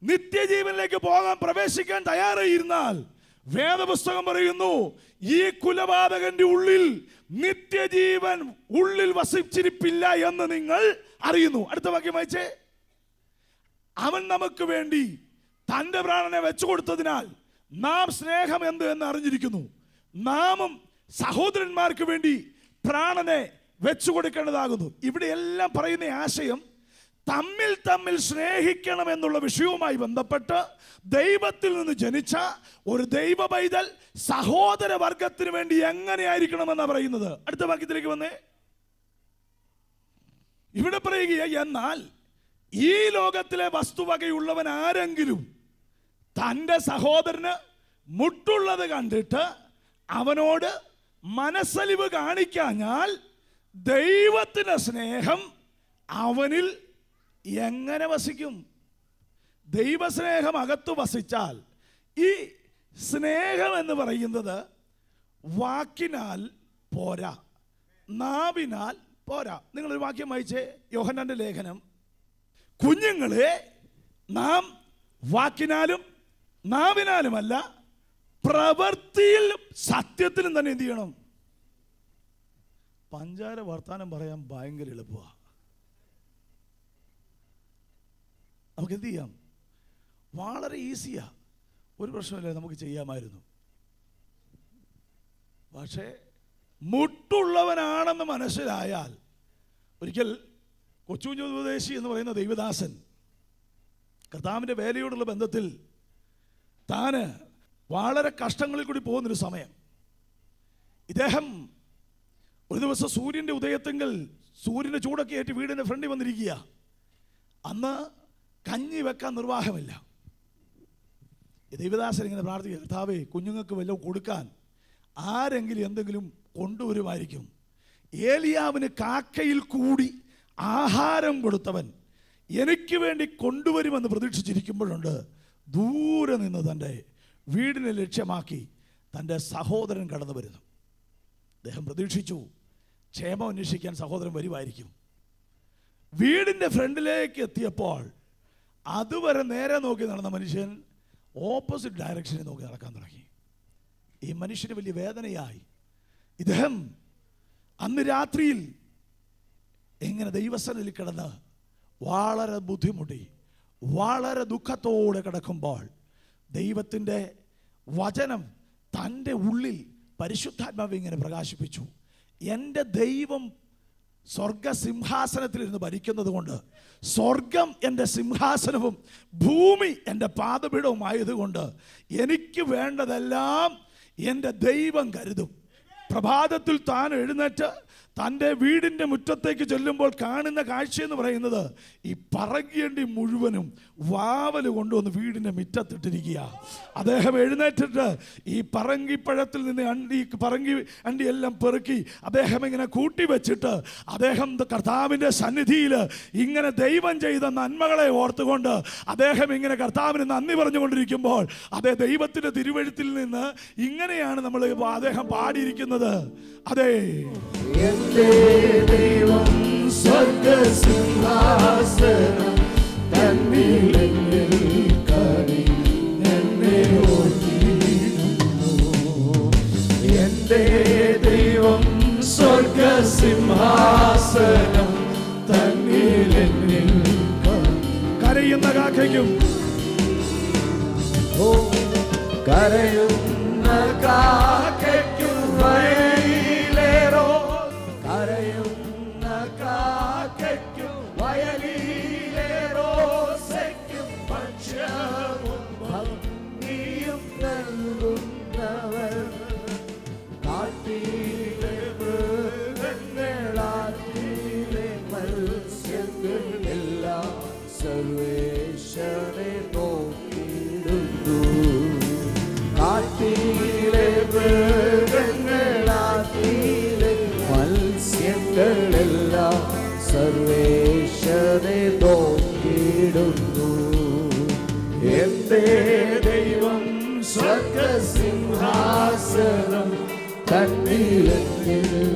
നിത്യജീവനിലേക്ക് പോകാൻ പ്രവേശിക്കാൻ തയ്യാറായിരുന്നാൽ വേദപുസ്തകം പറയുന്നു, ഈ കുലപാതകന്റെ ഉള്ളിൽ നിത്യജീവൻ ഉള്ളിൽ വസിച്ചിരിപ്പില്ല എന്ന് നിങ്ങൾ അറിയുന്നു. അടുത്ത വാക്യം വായിച്ചേ. അവൻ നമുക്ക് വേണ്ടി തന്റെ പ്രാണനെ വെച്ചു കൊടുത്തതിനാൽ നാം സ്നേഹം എന്ത് എന്ന് അറിഞ്ഞിരിക്കുന്നു. നാമും സഹോദരന്മാർക്ക് വേണ്ടി പ്രാണനെ വെച്ചു കൊടുക്കേണ്ടതാകുന്നു. ഇവിടെ എല്ലാം പറയുന്ന ആശയം തമ്മിൽ സ്നേഹിക്കണം എന്നുള്ള വിഷയവുമായി ബന്ധപ്പെട്ട് ദൈവത്തിൽ നിന്ന് ജനിച്ച ഒരു ദൈവ പൈതൽ സഹോദര വർഗത്തിന് വേണ്ടി എങ്ങനെയായിരിക്കണമെന്നാണ് പറയുന്നത്. അടുത്ത വാക്യത്തിലേക്ക് വന്നേ. ഇവിടെ പറയുക, എന്നാൽ ഈ ലോകത്തിലെ വസ്തുവകയുള്ളവൻ ആരെങ്കിലും തൻ്റെ സഹോദരന് മുട്ടുള്ളത് കണ്ടിട്ട് അവനോട് മനസ്സലിവ് കാണിക്കാഞ്ഞാൽ ദൈവത്തിന്റെ സ്നേഹം അവനിൽ എങ്ങനെ വസിക്കും? ദൈവസ്നേഹം അകത്ത് വസിച്ചാൽ ഈ സ്നേഹം എന്ന് പറയുന്നത് വാക്കിനാൽ പോരാ, നാവിനാൽ പോരാ. നിങ്ങളൊരു വാക്യം വായിച്ചേ, യോഹന്നാന്റെ ലേഖനം. കുഞ്ഞുങ്ങളെ, നാം വാക്കിനാലും നാവിനാലുമല്ല, പ്രവൃത്തിയിലും സത്യത്തിലും തന്നെ എന്ത് ചെയ്യണം? പഞ്ചാര വർത്താനം പറയാൻ ഭയങ്കര എളുപ്പമാണ്. നമുക്ക് എന്ത് ചെയ്യാം? വളരെ ഈസിയാ, ഒരു പ്രശ്നമില്ല, നമുക്ക് ചെയ്യാമായിരുന്നു. പക്ഷേ മുട്ടുള്ളവനാണെന്ന് മനസ്സിലായാൽ, ഒരിക്കൽ കൊച്ചുകുഞ്ഞുപദേശി എന്ന് പറയുന്ന ദൈവദാസൻ കർത്താവിൻ്റെ വേലയോടുള്ള ബന്ധത്തിൽ താന് വളരെ കഷ്ടങ്ങളിൽ കൂടി പോകുന്നൊരു സമയം, ഇദ്ദേഹം ഒരു ദിവസം സൂര്യൻ്റെ ഉദയത്തെങ്കിൽ സൂര്യൻ്റെ ചൂടൊക്കെ ഏറ്റ് വീടിൻ്റെ ഫ്രണ്ടിൽ വന്നിരിക്കുക. അന്ന് കഞ്ഞി വെക്കാൻ നിർവാഹമില്ല. ദൈവദാസൻ ഇങ്ങനെ പ്രാർത്ഥിക്കുക, കർത്താവേ, കുഞ്ഞുങ്ങൾക്ക് വല്ലതും കൊടുക്കാൻ ആരെങ്കിലും എന്തെങ്കിലും കൊണ്ടുവരുമായിരിക്കും. ഏലിയാവിന് കാക്കയിൽ കൂടി ആഹാരം കൊടുത്തവൻ എനിക്ക് വേണ്ടി കൊണ്ടുവരുമെന്ന് പ്രതീക്ഷിച്ചിരിക്കുമ്പോഴുണ്ട് ദൂരെ നിന്ന് തൻ്റെ വീടിനെ ലക്ഷ്യമാക്കി തൻ്റെ സഹോദരൻ കടന്നു വരുന്നു. അദ്ദേഹം പ്രതീക്ഷിച്ചു ക്ഷേമം അന്വേഷിക്കാൻ സഹോദരൻ വരുമായിരിക്കും. വീടിൻ്റെ ഫ്രണ്ടിലേക്ക് എത്തിയപ്പോൾ അതുവരെ നേരെ നോക്കി നടന്ന മനുഷ്യൻ ഓപ്പോസിറ്റ് ഡയറക്ഷനിൽ നോക്കി നടക്കാൻ തുടങ്ങി. ഈ മനുഷ്യന് വലിയ വേദനയായി. ഇദ്ദേഹം അന്ന് രാത്രിയിൽ ഇങ്ങനെ ദൈവസന്നിധിയിൽ കിടന്ന് വളരെ ബുദ്ധിമുട്ടി, വളരെ ദുഃഖത്തോടെ കിടക്കുമ്പോൾ ദൈവത്തിൻ്റെ വചനം തൻ്റെ ഉള്ളിൽ പരിശുദ്ധാത്മാവ് ഇങ്ങനെ പ്രകാശിപ്പിച്ചു. എൻ്റെ ദൈവം സ്വർഗസിംഹാസനത്തിലിരുന്ന് ഭരിക്കുന്നത് കൊണ്ട്, സ്വർഗം എൻ്റെ സിംഹാസനവും ഭൂമി എൻ്റെ പാദപീഠവുമായതുകൊണ്ട് എനിക്ക് വേണ്ടതെല്ലാം എൻ്റെ ദൈവം കരുതും. പ്രഭാതത്തിൽ താൻ എഴുന്നേറ്റ് തൻ്റെ വീടിൻ്റെ മുറ്റത്തേക്ക് ചെല്ലുമ്പോൾ കാണുന്ന കാഴ്ച എന്ന് പറയുന്നത് ഈ പറങ്കിയണ്ടി മുഴുവനും വാവൽ കൊണ്ടുവന്ന് വീടിൻ്റെ മുറ്റത്തിട്ടിരിക്കുക. അദ്ദേഹം എഴുന്നേറ്റിട്ട് ഈ പറങ്കിപ്പഴത്തിൽ നിന്ന് പറങ്കി അണ്ടിയെല്ലാം പെറുക്കി അദ്ദേഹം ഇങ്ങനെ കൂട്ടി വെച്ചിട്ട് അദ്ദേഹം കർത്താവിൻ്റെ സന്നിധിയിൽ ഇങ്ങനെ ദൈവം ചെയ്ത നന്മകളെ ഓർത്തുകൊണ്ട് അദ്ദേഹം ഇങ്ങനെ കർത്താവിന് നന്ദി പറഞ്ഞുകൊണ്ടിരിക്കുമ്പോൾ അതേ ദൈവത്തിൻ്റെ തിരുവെഴുത്തിൽ നിന്ന് ഇങ്ങനെയാണ് നമ്മൾ അദ്ദേഹം പാടിയിരിക്കുന്നത്. അതെ, എന്റെ ദൈവം സ്വർഗസിംഹാസനം തന്നിൽ എന്നെ ഓർത്തിടുന്നു. എന്റെ ദൈവം സ്വർഗസിംഹാസനം തന്നിൽ കരയുന്ന കാക്കയ്ക്കും കരയുന്ന കാക്കയ്ക്കും വയലിലേറോ, കരയുന്ന കാക്കയ്ക്കും വയലിലേറോ സയ്ക്കും ഭക്ഷ്യവും ഭംഗിയും നൽകുന്നവർ. കാട്ടിലെ മൃഗങ്ങളാറ്റിലെ മത്സ്യങ്ങളെല്ലാം സർവേശ്വരനെ നോക്കിയിടുന്നു. കാട്ടിലെ മൃഗങ്ങളാറ്റിലെ മത്സ്യങ്ങളെല്ലാം സർവേശ്വരനെ നോക്കിയിടുന്നു. എന്റെ ദൈവം സ്വർഗസിംഹാസനം തന്നിൽ എന്നെ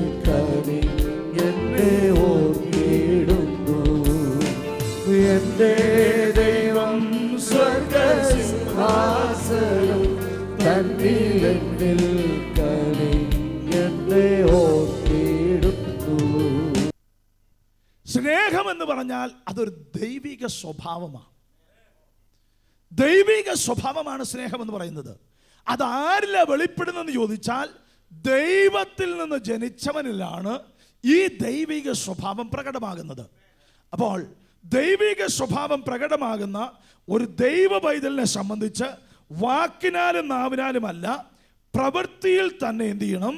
ഓർത്തിടുന്നു. എന്റെ ദൈവം സ്വർഗസിംഹാസനം തന്നിൽ എന്നെ ഓർത്തിടുന്നു. സ്നേഹം എന്ന് പറഞ്ഞാൽ അതൊരു ദൈവിക സ്വഭാവമാണ്. ദൈവിക സ്വഭാവമാണ് സ്നേഹം എന്ന് പറയുന്നത്. അതാരില്ല വെളിപ്പെടുന്നെന്ന് ചോദിച്ചാൽ ദൈവത്തിൽ നിന്ന് ജനിച്ചവനിലാണ് ഈ ദൈവിക സ്വഭാവം പ്രകടമാകുന്നത്. അപ്പോൾ ദൈവിക സ്വഭാവം പ്രകടമാകുന്ന ഒരു ദൈവ പൈതലിനെ സംബന്ധിച്ച് വാക്കിനാലും നാവിനാലുമല്ല, പ്രവൃത്തിയിൽ തന്നെ എന്ത് ചെയ്യണം?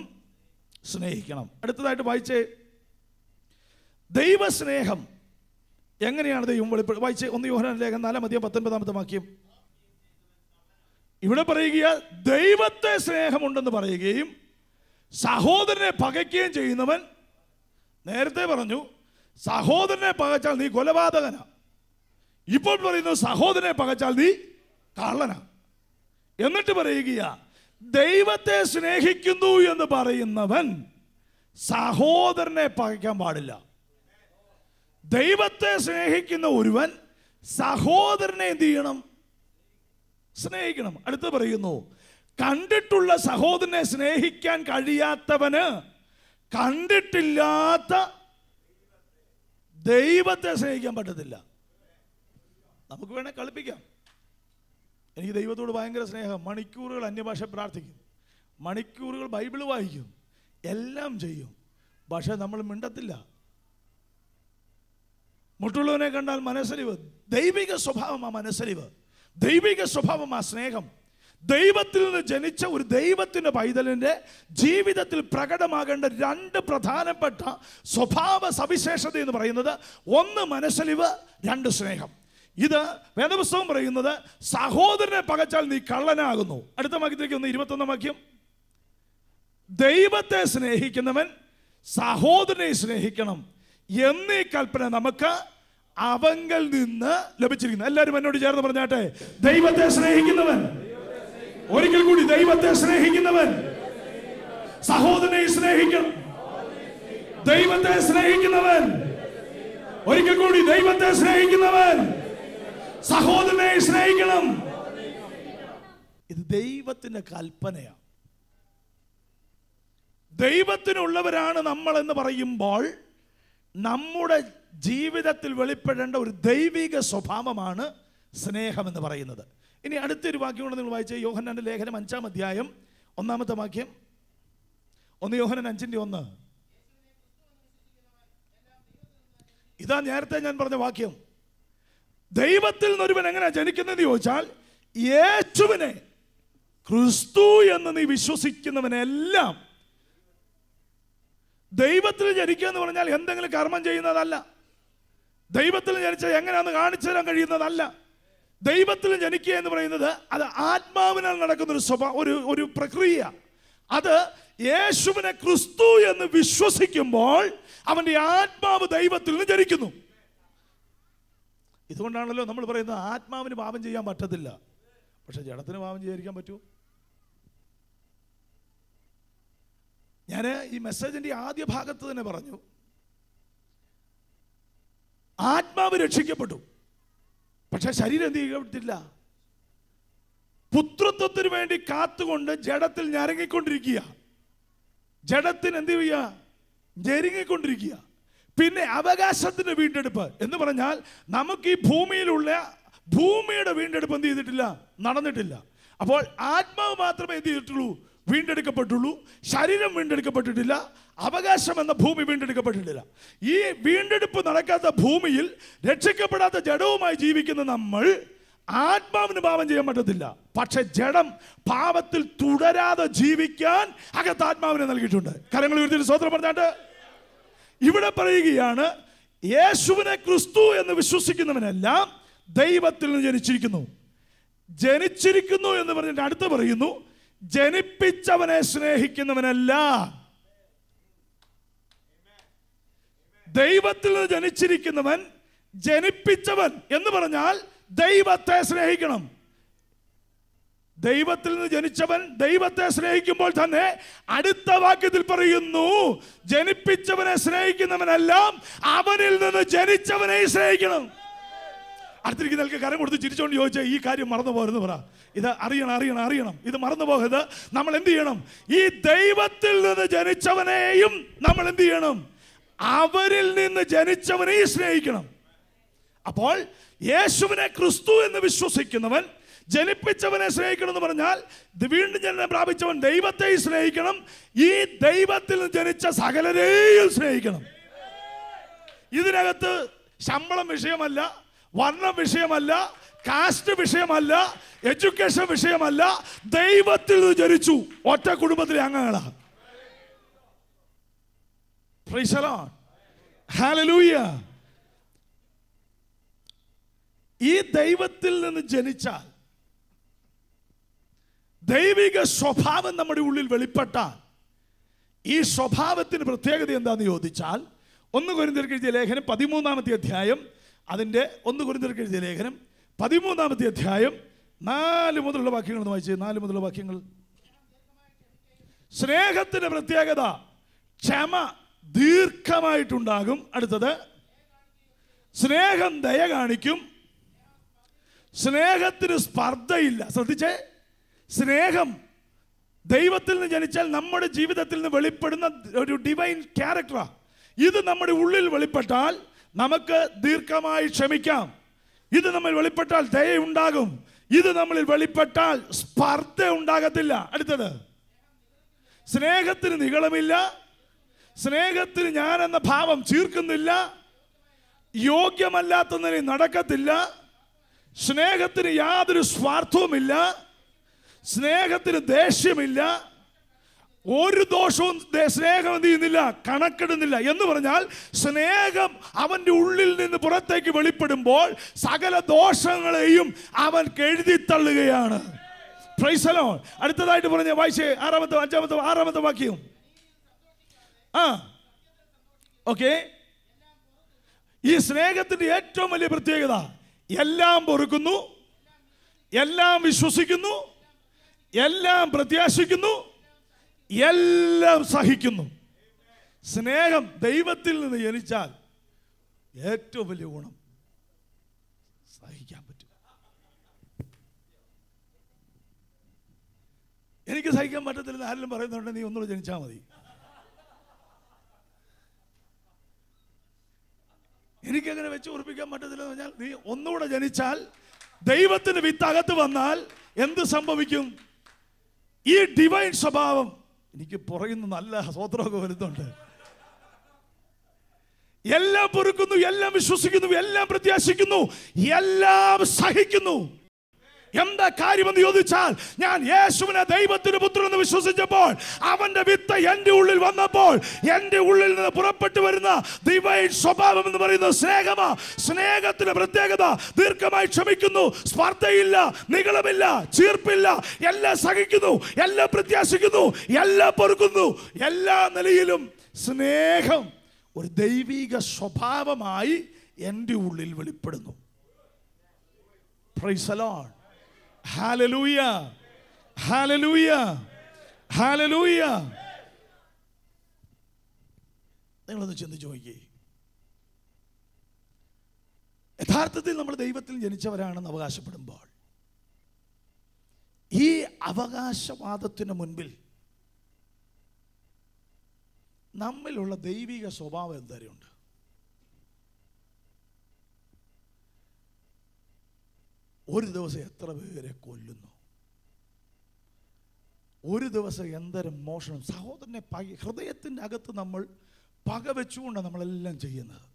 സ്നേഹിക്കണം. അടുത്തതായിട്ട് വായിച്ചേ, ദൈവസ്നേഹം എങ്ങനെയാണ് ദൈവം വായിച്ചേ? 1 യോഹന്നാൻ ലേഖനം 4:19 വാക്യം. ഇവിടെ പറയുക, ദൈവത്തെ സ്നേഹമുണ്ടെന്ന് പറയുകയും സഹോദരനെ പകയ്ക്കുകയും ചെയ്യുന്നവൻ, നേരത്തെ പറഞ്ഞു സഹോദരനെ പകച്ചാൽ നീ കൊലപാതകനാ, ഇപ്പോൾ പറയുന്നു സഹോദരനെ പകച്ചാൽ നീ കള്ളനാ. എന്നിട്ട് പറയുകയാ, ദൈവത്തെ സ്നേഹിക്കുന്നു എന്ന് പറയുന്നവൻ സഹോദരനെ പകയ്ക്കാൻ പാടില്ല. ദൈവത്തെ സ്നേഹിക്കുന്ന ഒരുവൻ സഹോദരനെ എന്ത് ചെയ്യണം? സ്നേഹിക്കണം. അടുത്ത് പറയുന്നു, കണ്ടിട്ടുള്ള സഹോദരനെ സ്നേഹിക്കാൻ കഴിയാത്തവന് കണ്ടിട്ടില്ലാത്ത ദൈവത്തെ സ്നേഹിക്കാൻ പറ്റത്തില്ല. നമുക്ക് വേണേ കളിപ്പിക്കാം. എനിക്ക് ദൈവത്തോട് ഭയങ്കര സ്നേഹം. മണിക്കൂറുകൾ അന്യഭാഷ പ്രാർത്ഥിക്കും, മണിക്കൂറുകൾ ബൈബിൾ വായിക്കും, എല്ലാം ചെയ്യും. പക്ഷെ നമ്മൾ മിണ്ടത്തില്ല. മറ്റുള്ളവനെ കണ്ടാൽ മനസ്സലിവ്. ദൈവിക സ്വഭാവമാ മനസ്സലിവ്, ദൈവിക സ്വഭാവമാ സ്നേഹം. ദൈവത്തിൽ നിന്ന് ജനിച്ച ഒരു ദൈവത്തിൻ്റെ പൈതലിൻ്റെ ജീവിതത്തിൽ പ്രകടമാകേണ്ട രണ്ട് പ്രധാനപ്പെട്ട സ്വഭാവ സവിശേഷത എന്ന് പറയുന്നത്, ഒന്ന് മനസ്സലിവ്, രണ്ട് സ്നേഹം. ഇത് വേദപുസ്തകം പറയുന്നത്, സഹോദരനെ പകച്ചാൽ നീ കള്ളനാകുന്നു. അടുത്ത വാക്യത്തിലേക്ക് ഒന്ന്, 21 വാക്യം. ദൈവത്തെ സ്നേഹിക്കുന്നവൻ സഹോദരനെ സ്നേഹിക്കണം എന്നീ കൽപ്പന നമുക്ക് അവങ്കൽ നിന്ന് ലഭിച്ചിരിക്കുന്നു. എല്ലാവരും എന്നോട് ചേർന്ന് പറഞ്ഞാട്ടെ, ദൈവത്തെ സ്നേഹിക്കുന്നവൻ, ഒരിക്കൽ കൂടി, ദൈവത്തെ സ്നേഹിക്കുന്നവൻ സഹോദരനെ സ്നേഹിക്കണം. ദൈവത്തെ സ്നേഹിക്കുന്നവൻ, ഒരിക്കൽ കൂടി, ദൈവത്തെ സ്നേഹിക്കുന്നവൻ സഹോദരനെ സ്നേഹിക്കണം. ഇത് ദൈവത്തിന്റെ കൽപ്പനയാണ്. ദൈവത്തിനുള്ളവരാണ് നമ്മൾ എന്ന് പറയുമ്പോൾ നമ്മുടെ ജീവിതത്തിൽ വെളിപ്പെടേണ്ട ഒരു ദൈവിക സ്വഭാവമാണ് സ്നേഹം എന്ന് പറയുന്നത്. ഇനി അടുത്തൊരു വാക്യം കൊണ്ട് നിങ്ങൾ വായിച്ച യോഹന്നാന്റെ ലേഖനം 5-ാം അധ്യായം 1-ാമത്തെ വാക്യം. 1 യോഹന്നാൻ 5:1. ഇതാ നേരത്തെ ഞാൻ പറഞ്ഞ വാക്യം. ദൈവത്തിൽ നിന്നൊരുവൻ എങ്ങനെയാ ജനിക്കുന്നതെന്ന് ചോദിച്ചാൽ, യേശുവിനെ ക്രിസ്തു എന്ന് നീ വിശ്വസിക്കുന്നവനെല്ലാം. ദൈവത്തിൽ ജനിക്കുക എന്ന് പറഞ്ഞാൽ എന്തെങ്കിലും കർമ്മം ചെയ്യുന്നതല്ല. ദൈവത്തിൽ ജനിച്ചാൽ എങ്ങനെയാണെന്ന് കാണിച്ചു തരാൻ കഴിയുന്നതല്ല. ദൈവത്തിൽ ജനിക്കുക എന്ന് പറയുന്നത് അത് ആത്മാവിനാൽ നടക്കുന്ന ഒരു പ്രക്രിയ. അത് യേശുവിനെ ക്രിസ്തു എന്ന് വിശ്വസിക്കുമ്പോൾ അവന്റെ ആത്മാവ് ദൈവത്തിൽ നിന്ന് ജനിക്കുന്നു. ഇതുകൊണ്ടാണല്ലോ നമ്മൾ പറയുന്നത് ആത്മാവിന് പാപം ചെയ്യാൻ പറ്റത്തില്ല, പക്ഷെ ജഡത്തിന് പാപം ചെയ്യാതിരിക്കാൻ പറ്റുമോ? ഞാൻ ഈ മെസ്സേജിന്റെ ആദ്യ ഭാഗത്ത് തന്നെ പറഞ്ഞു, ആത്മാവ് രക്ഷിക്കപ്പെട്ടു, പക്ഷെ ശരീരം എന്ത് ചെയ്യപ്പെട്ടില്ല. പുത്രത്വത്തിന് വേണ്ടി കാത്തുകൊണ്ട് ജഡത്തിൽ ഞരങ്ങിക്കൊണ്ടിരിക്കുക. ജഡത്തിന് എന്ത് ചെയ്യുക? ഞെരുങ്ങിക്കൊണ്ടിരിക്കുക. പിന്നെ അവകാശത്തിന്റെ വീണ്ടെടുപ്പ് എന്ന് പറഞ്ഞാൽ നമുക്ക് ഈ ഭൂമിയുടെ വീണ്ടെടുപ്പ് എന്ത് ചെയ്തിട്ടില്ല, നടന്നിട്ടില്ല. അപ്പോൾ ആത്മാവ് മാത്രമേ എന്ത് ചെയ്തിട്ടുള്ളൂ, വീണ്ടെടുക്കപ്പെട്ടുള്ളൂ. ശരീരം വീണ്ടെടുക്കപ്പെട്ടിട്ടില്ല. അവകാശം എന്ന ഭൂമി വീണ്ടെടുക്കപ്പെട്ടിട്ടില്ല. ഈ വീണ്ടെടുപ്പ് നടക്കാത്ത ഭൂമിയിൽ രക്ഷിക്കപ്പെടാത്ത ജഡവുമായി ജീവിക്കുന്ന നമ്മൾ ആത്മാവിന് പാപം ചെയ്യാൻ പറ്റത്തില്ല. പക്ഷെ ജഡം പാപത്തിൽ തുടരാതെ ജീവിക്കാൻ അകത്ത് ആത്മാവിനെ നൽകിയിട്ടുണ്ട്. കരങ്ങൾ ഉയർത്തി സ്തോത്രം പറഞ്ഞാട്ട് ഇവിടെ പറയുകയാണ്, യേശുവിനെ ക്രിസ്തു എന്ന് വിശ്വസിക്കുന്നവനെല്ലാം ദൈവത്തിൽ നിന്ന് ജനിച്ചിരിക്കുന്നു. ജനിച്ചിരിക്കുന്നു എന്ന് പറഞ്ഞിട്ട് അടുത്ത് പറയുന്നു, ജനിപ്പിച്ചവനെ സ്നേഹിക്കുന്നവനല്ല. ദൈവത്തിൽ നിന്ന് ജനിച്ചിരിക്കുന്നവൻ, ജനിപ്പിച്ചവൻ എന്ന് പറഞ്ഞാൽ ദൈവത്തെ സ്നേഹിക്കണം. ദൈവത്തിൽ നിന്ന് ജനിച്ചവൻ ദൈവത്തെ സ്നേഹിക്കുമ്പോൾ തന്നെ അടുത്ത വാക്യത്തിൽ പറയുന്നു, ജനിപ്പിച്ചവനെ സ്നേഹിക്കുന്നവനെല്ലാം അവനിൽ നിന്ന് ജനിച്ചവനെ സ്നേഹിക്കണം. അടുത്തിരിക്കുന്നവർക്ക് കരം കൊടുത്ത് ചിരിച്ചോണ്ട് ചോദിച്ചാൽ ഈ കാര്യം മറന്നു പോകരുതെന്ന് പറ. ഇത് അറിയണം. ഇത് മറന്നു പോകരുത്. നമ്മൾ എന്ത് ചെയ്യണം? ഈ ദൈവത്തിൽ നിന്ന് ജനിച്ചവനെയും നമ്മൾ എന്ത് ചെയ്യണം? അവരിൽ നിന്ന് ജനിച്ചവനെയും സ്നേഹിക്കണം. അപ്പോൾ യേശുവിനെ ക്രിസ്തു എന്ന് വിശ്വസിക്കുന്നവൻ ജനിപ്പിച്ചവനെ സ്നേഹിക്കണം എന്ന് പറഞ്ഞാൽ വീണ്ടും ജനനം പ്രാപിച്ചവൻ ദൈവത്തെ സ്നേഹിക്കണം. ഈ ദൈവത്തിൽ നിന്ന് ജനിച്ച സകലരെയും സ്നേഹിക്കണം. ഇതിനകത്ത് ശമ്പളം വിഷയമല്ല, വർണ്ണം വിഷയമല്ല, കാസ്റ്റ് വിഷയമല്ല, എഡ്യൂക്കേഷൻ വിഷയമല്ല. ദൈവത്തിൽ നിന്ന് ജനിച്ചു, ഒറ്റ കുടുംബത്തിലെ അംഗങ്ങളാണ്. Price the Lord, hallelujah. ഈ ദൈവത്തിൽ നിന്ന് ജനിച്ചാൽ ദൈവിക സ്വഭാവം നമ്മുടെ ഉള്ളിൽ വെളിപ്പെട്ടാൽ ഈ സ്വഭാവത്തിന് പ്രത്യേകത എന്താണെന്ന് ചോദിച്ചാൽ 1 കൊരിന്ത്യർക്ക് എഴുതിയ ലേഖനം 13-ാമത്തെ അധ്യായം, അതിൻ്റെ 1 കൊരിന്ത്യർക്ക് എഴുതിയ ലേഖനം 13-ാമത്തെ അധ്യായം 4 മുതലുള്ള വാക്യങ്ങൾ ഒന്ന് വായിച്ചേ. 4 മുതലുള്ള വാക്യങ്ങൾ. സ്നേഹത്തിന്റെ പ്രത്യേകത ക്ഷമ ദീർഘമായിട്ടുണ്ടാകും. അടുത്തത്, സ്നേഹം ദയ കാണിക്കും. സ്നേഹത്തിന് സ്പർദ്ധയില്ല. ശ്രദ്ധിച്ചേ, സ്നേഹം ദൈവത്തിൽ നിന്ന് ജനിച്ചാൽ നമ്മുടെ ജീവിതത്തിൽ നിന്ന് വെളിപ്പെടുന്ന ഒരു ഡിവൈൻ ക്യാരക്ടറാണ്. ഇത് നമ്മുടെ ഉള്ളിൽ വെളിപ്പെട്ടാൽ നമുക്ക് ദീർഘമായി ക്ഷമിക്കാം. ഇത് നമ്മൾ വെളിപ്പെട്ടാൽ ദയയുണ്ടാകും. ഇത് നമ്മളിൽ വെളിപ്പെട്ടാൽ സ്പർദ്ധ ഉണ്ടാകത്തില്ല. അടുത്തത്, സ്നേഹത്തിന് നിഗളമില്ല. സ്നേഹത്തിന് ഞാൻ എന്ന ഭാവം ചീർക്കുന്നില്ല. യോഗ്യമല്ലാത്തതിന് നടക്കത്തില്ല. സ്നേഹത്തിന് യാതൊരു സ്വാർത്ഥവുമില്ല. സ്നേഹത്തിന് ദേഷ്യമില്ല. ഒരു ദോഷവും സ്നേഹം എന്ത് ചെയ്യുന്നില്ല, കണക്കിടുന്നില്ല. എന്ന് പറഞ്ഞാൽ സ്നേഹം അവന്റെ ഉള്ളിൽ നിന്ന് പുറത്തേക്ക് വെളിപ്പെടുമ്പോൾ സകല ദോഷങ്ങളെയും അവൻ എഴുതിത്തള്ളുകയാണ്. Price the Lord. അടുത്തതായിട്ട് പറഞ്ഞ വായിച്ചേ, 6ാമത്തെ വാക്യം. ഓക്കെ, ഈ സ്നേഹത്തിന്റെ ഏറ്റവും വലിയ പ്രത്യേകത എല്ലാം പൊറുക്കുന്നു, എല്ലാം വിശ്വസിക്കുന്നു, എല്ലാം പ്രത്യാശിക്കുന്നു, എല്ലാം സഹിക്കുന്നു. സ്നേഹം ദൈവത്തിൽ നിന്ന് ജനിച്ചാൽ ഏറ്റവും വലിയ ഗുണം സഹിക്കാൻ പറ്റും. എനിക്ക് സഹിക്കാൻ പറ്റത്തില്ലെന്ന് ആരെങ്കിലും പറയുന്നുണ്ട്, നീ ഒന്നുകൂടെ ജനിച്ചാൽ മതി. എനിക്കങ്ങനെ വെച്ച് ഉറപ്പിക്കാൻ പറ്റത്തില്ലെന്ന് പറഞ്ഞാൽ, നീ ഒന്നുകൂടെ ജനിച്ചാൽ, ദൈവത്തിന് വിത്ത് അകത്ത് വന്നാൽ എന്ത് സംഭവിക്കും? ഈ ഡിവൈൻ സ്വഭാവം എനിക്ക് പുറയുന്ന നല്ല സ്വത്രമൊക്കെ വരുന്നുണ്ട്. എല്ലാം പൊറുക്കുന്നു, എല്ലാം വിശ്വസിക്കുന്നു, എല്ലാം പ്രത്യാശിക്കുന്നു, എല്ലാം സഹിക്കുന്നു. എന്താ കാര്യമെന്ന് ചോദിച്ചാൽ, ഞാൻ യേശുവിനെ ദൈവത്തിന്റെ പുത്രനെന്ന് വിശ്വസിച്ചപ്പോൾ അവന്റെ വിത്ത് എന്റെ ഉള്ളിൽ വന്നപ്പോൾ എന്റെ ഉള്ളിൽ നിന്ന് പുറപ്പെട്ടു വരുന്ന ഡിവൈൻ സ്വഭാവം എന്ന് പറയുന്നത് സ്നേഹമാ. സ്നേഹത്തിന്റെ പ്രത്യേകത ദീർഘമായി ക്ഷമിക്കുന്നു, സ്പർദ്ധയില്ല, നിഗളമില്ല, ചീർപ്പില്ല, എല്ലാം സഹിക്കുന്നു, എല്ലാം പ്രത്യാശിക്കുന്നു, എല്ലാം പൊറുക്കുന്നു. എല്ലാ നിലയിലും സ്നേഹം ഒരു ദൈവിക സ്വഭാവമായി എൻ്റെ ഉള്ളിൽ വെളിപ്പെടുന്നു. Praise the Lord. Hallelujah, hallelujah, hallelujah. നിങ്ങളൊന്ന് ചിന്തിച്ചു നോക്കിയേ. യഥാർത്ഥത്തിൽ നമ്മൾ ദൈവത്തിൽ ജനിച്ചവരാണെന്ന് അവകാശപ്പെടുമ്പോൾ ഈ അവകാശവാദത്തിന് മുൻപിൽ നമ്മിലുള്ള ദൈവിക സ്വഭാവം എന്തരയുണ്ട്? ഒരു ദിവസം എത്ര പേരെ കൊല്ലുന്നു? ഒരു ദിവസം എന്തരം മോഷണം? സഹോദരനെ ഹൃദയത്തിൻ്റെ അകത്ത് നമ്മൾ പക വെച്ചുകൊണ്ടാണ് നമ്മളെല്ലാം ചെയ്യുന്നത്.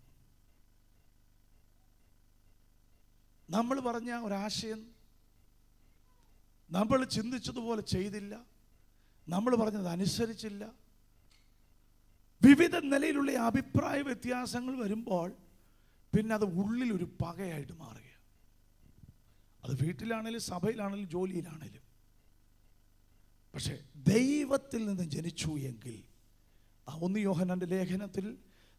നമ്മൾ പറഞ്ഞ ഒരാശയം നമ്മൾ ചിന്തിച്ചതുപോലെ ചെയ്തില്ല, നമ്മൾ പറഞ്ഞത് അനുസരിച്ചില്ല. വിവിധ നിലയിലുള്ള അഭിപ്രായ വ്യത്യാസങ്ങൾ വരുമ്പോൾ പിന്നെ അത് ഉള്ളിലൊരു പകയായിട്ട് മാറുക. അത് വീട്ടിലാണെങ്കിലും സഭയിലാണെങ്കിലും ജോലിയിലാണെങ്കിലും. പക്ഷെ ദൈവത്തിൽ നിന്ന് ജനിച്ചു എങ്കിൽ, 1 യോഹന്നാന്റെ ലേഖനത്തിൽ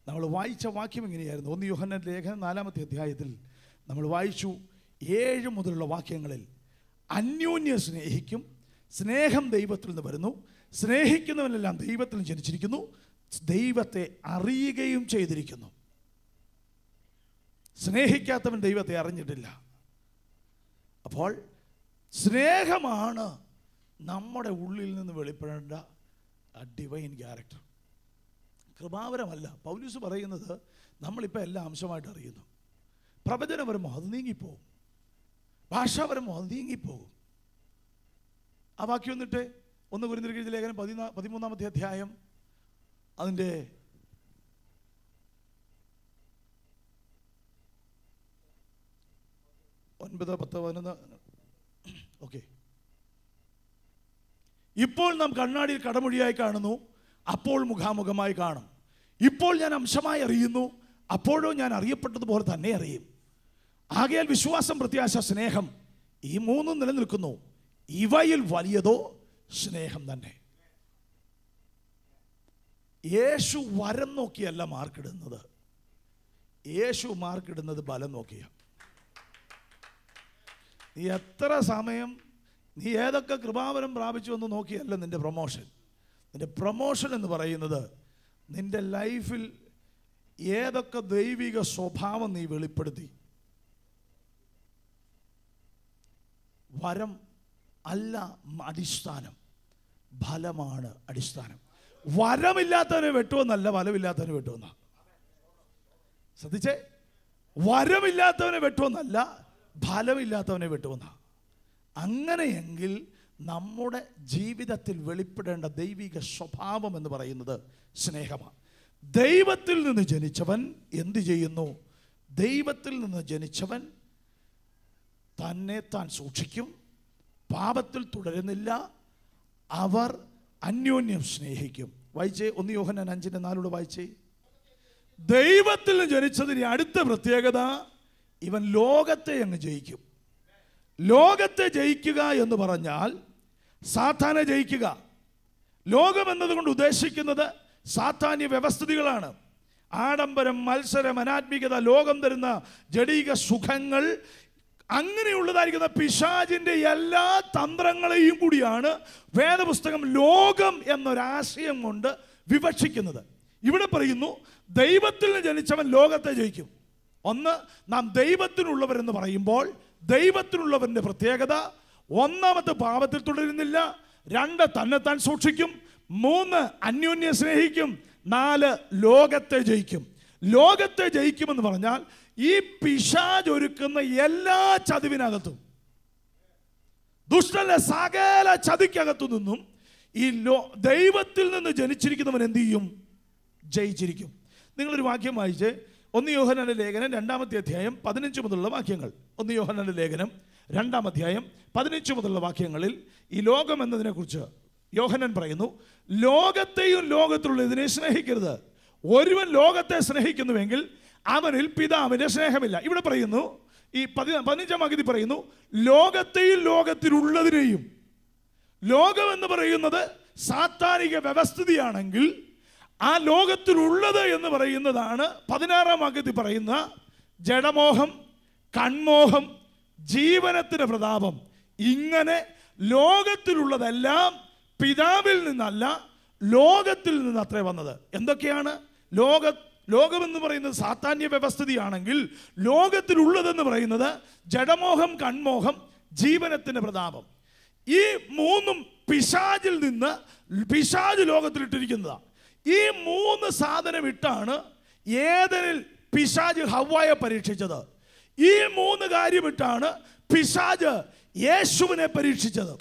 നമ്മൾ വായിച്ച വാക്യം ഇങ്ങനെയായിരുന്നു. 1 യോഹന്നാന്റെ ലേഖനം 4-ാമത്തെ അധ്യായത്തിൽ നമ്മൾ വായിച്ചു 7 മുതലുള്ള വാക്യങ്ങളിൽ, അന്യോന്യം സ്നേഹിക്കും, സ്നേഹം ദൈവത്തിൽ നിന്ന് വരുന്നു, സ്നേഹിക്കുന്നവനെല്ലാം ദൈവത്തിൽ നിന്ന് ജനിച്ചിരിക്കുന്നു, ദൈവത്തെ അറിയുകയും ചെയ്തിരിക്കുന്നു. സ്നേഹിക്കാത്തവൻ ദൈവത്തെ അറിഞ്ഞിട്ടില്ല. അപ്പോൾ സ്നേഹമാണ് നമ്മുടെ ഉള്ളിൽ നിന്ന് വെളിപ്പെടേണ്ട ഡിവൈൻ ക്യാരക്ടർ. കൃപാവരമല്ല. പൗലോസ് പറയുന്നത് നമ്മളിപ്പോൾ എല്ലാ അംശമായിട്ട് അറിയുന്നു. പ്രവചനപരമോ അത് നീങ്ങിപ്പോകും, ഭാഷാപരമോ അത് നീങ്ങിപ്പോകും. ആ വാക്യം വന്നിട്ട് 1 കൊരിന്ത്യർക്ക് എഴുതിയ ലേഖനം 13-ാമത്തെ അധ്യായം അതിൻ്റെ 9, 10, 11. ഓക്കെ. ഇപ്പോൾ നാം കണ്ണാടിയിൽ കടമൊഴിയായി കാണുന്നു, അപ്പോൾ മുഖാമുഖമായി കാണും. ഇപ്പോൾ ഞാൻ അംശമായി അറിയുന്നു, അപ്പോഴോ ഞാൻ അറിയപ്പെട്ടതുപോലെ തന്നെ അറിയും. ആകയാൽ വിശ്വാസം, പ്രത്യാശ, സ്നേഹം, ഈ 3 നിലനിൽക്കുന്നു. ഇവയിൽ വലിയതോ സ്നേഹം തന്നെ. യേശു വരം നോക്കിയല്ല മാർക്കിടുന്നത്, യേശു മാർക്കിടുന്നത് ബലം നോക്കിയ. നീ എത്ര സമയം നീ ഏതൊക്കെ കൃപാവരം പ്രാപിച്ചു എന്ന് നോക്കിയല്ല നിന്റെ പ്രൊമോഷൻ. നിന്റെ പ്രൊമോഷൻ എന്ന് പറയുന്നത് നിന്റെ ലൈഫിൽ ഏതൊക്കെ ദൈവിക സ്വഭാവം നീ വെളിപ്പെടുത്തി. വരം അല്ല അടിസ്ഥാനം, ഫലമാണ് അടിസ്ഥാനം. വരമില്ലാത്തവനെ വെട്ടുമെന്നല്ല, ഫലമില്ലാത്തവനെ വെട്ടുമെന്ന. ശ്രദ്ധിച്ചേ, വരമില്ലാത്തവനെ വെട്ടുമെന്നല്ല, ഫലമില്ലാത്തവനെ വെട്ടുമെന്ന. അങ്ങനെയെങ്കിൽ നമ്മുടെ ജീവിതത്തിൽ വെളിപ്പെടേണ്ട ദൈവിക സ്വഭാവം എന്ന് പറയുന്നത് സ്നേഹമാണ്. ദൈവത്തിൽ നിന്ന് ജനിച്ചവൻ എന്ത് ചെയ്യുന്നു? ദൈവത്തിൽ നിന്ന് ജനിച്ചവൻ തന്നെ താൻ സൂക്ഷിക്കും, പാപത്തിൽ തുടരുന്നില്ല, അവർ അന്യോന്യം സ്നേഹിക്കും. വായിച്ചേ, 1 യോഹന്നാൻ 5:4 വായിച്ചേ. ദൈവത്തിൽ നിന്ന് ജനിച്ചതിന് അടുത്ത പ്രത്യേകത, ഇവൻ ലോകത്തെ അങ്ങ് ജയിക്കും. ലോകത്തെ ജയിക്കുക എന്ന് പറഞ്ഞാൽ സാത്താനെ ജയിക്കുക. ലോകം എന്നതുകൊണ്ട് ഉദ്ദേശിക്കുന്നത് സാത്താന്യ വ്യവസ്ഥിതികളാണ്. ആഡംബരം, മത്സരം, അനാത്മികത, ലോകം തരുന്ന ജഡിക സുഖങ്ങൾ, അങ്ങനെയുള്ളതായിരിക്കുന്ന പിശാചിൻ്റെ എല്ലാ തന്ത്രങ്ങളെയും കൂടിയാണ് വേദപുസ്തകം ലോകം എന്നൊരാശയം കൊണ്ട് വിവക്ഷിക്കുന്നത്. ഇവിടെ പറയുന്നു ദൈവത്തിൽ നിന്ന് ജനിച്ചവൻ ലോകത്തെ ജയിക്കും. ഒന്ന്, നാം ദൈവത്തിനുള്ളവരെന്ന് പറയുമ്പോൾ ദൈവത്തിനുള്ളവരുടെ പ്രത്യേകത, ഒന്നാമത്തെ പാപത്തിൽ തുടരുന്നില്ല, 2 തന്നെത്താൻ സൂക്ഷിക്കും, 3 അന്യോന്യം സ്നേഹിക്കും, 4 ലോകത്തെ ജയിക്കും. ലോകത്തെ ജയിക്കുമെന്ന് പറഞ്ഞാൽ ഈ പിശാച് ഒരുക്കുന്ന എല്ലാ ചതിവിനകത്തും, ദുഷ്ടന്റെ സകല ചതിക്കകത്തു നിന്നും ഈ ദൈവത്തിൽ നിന്ന് ജനിച്ചിരിക്കുന്നവൻ എന്ത് ചെയ്യും? ജയിച്ചിരിക്കും. നിങ്ങളൊരു വാക്യം വായിച്ച് 1 യോഹന്നാന്റെ ലേഖനം 2-ാമത്തെ അധ്യായം 15 മുതലുള്ള വാക്യങ്ങൾ. 1 യോഹന്നാന്റെ ലേഖനം 2-ാം അധ്യായം 15 മുതലുള്ള വാക്യങ്ങളിൽ ഈ ലോകം എന്നതിനെ കുറിച്ച് യോഹന്നാൻ പറയുന്നു, ലോകത്തെയും ലോകത്തിലുള്ളതിനെ സ്നേഹിക്കരുത്. ഒരുവൻ ലോകത്തെ സ്നേഹിക്കുന്നുവെങ്കിൽ അവനിൽ പിതാവിന്റെ സ്നേഹമില്ല. ഇവിടെ പറയുന്നു, ഈ 15-ാം വാക്യത്തിൽ പറയുന്നു, ലോകത്തെയും ലോകത്തിലുള്ളതിനെയും. ലോകം എന്ന് പറയുന്നത് സാത്താനിക വ്യവസ്ഥിതിയാണെങ്കിൽ ആ ലോകത്തിലുള്ളത് എന്ന് പറയുന്നതാണ് 16-ാം വാക്യത്തിൽ പറയുന്ന ജഡമോഹം, കൺമോഹം, ജീവനത്തിന്റെ പ്രതാപം. ഇങ്ങനെ ലോകത്തിലുള്ളതെല്ലാം പിതാവിൽ നിന്നല്ല, ലോകത്തിൽ നിന്ന് അത്രേ വന്നത്. എന്തൊക്കെയാണ്? ലോകമെന്ന് പറയുന്നത് സാത്താന്യ വ്യവസ്ഥിതിയാണെങ്കിൽ ലോകത്തിലുള്ളതെന്ന് പറയുന്നത് ജഡമോഹം, കൺമോഹം, ജീവനത്തിന്റെ പ്രതാപം. ഈ 3 പിശാചിൽ നിന്ന്, പിശാച് ലോകത്തിലിട്ടിരിക്കുന്നതാണ്. ഈ 3 സാധനം ഇട്ടാണ് ഏദനിൽ പിശാച് ഹവ്വായെ പരീക്ഷിച്ചത്. ഈ 3 കാര്യമിട്ടാണ് പിശാച് യേശുവിനെ പരീക്ഷിച്ചത്.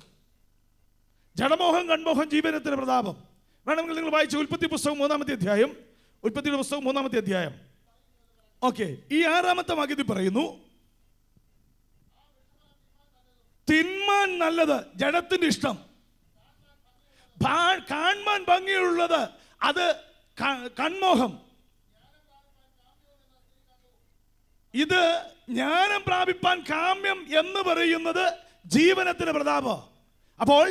ജഡമോഹം, കൺമോഹം, ജീവനത്തിന്റെ പ്രതാപം. വേണമെങ്കിൽ നിങ്ങൾ വായിച്ച ഉൽപ്പത്തി പുസ്തകം 3-ാമത്തെ അധ്യായം, ഉൽപ്പത്തിയുടെ പുസ്തകം 3-ാമത്തെ അധ്യായം. ഓക്കെ, ഈ 6-ാമത്തെ വാക്യത്തിൽ പറയുന്നു, തിന്മാൻ നല്ലത്, ജഡത്തിന്റെ ഇഷ്ടം, കാണാൻ ഭംഗിയുള്ളത്, അത് കൺമോഹം, ഇത് ജ്ഞാനം പ്രാപിപ്പാൻ കാമ്യം എന്ന് പറയുന്നത് ജീവനത്തിന്റെ പ്രതാപം. അപ്പോൾ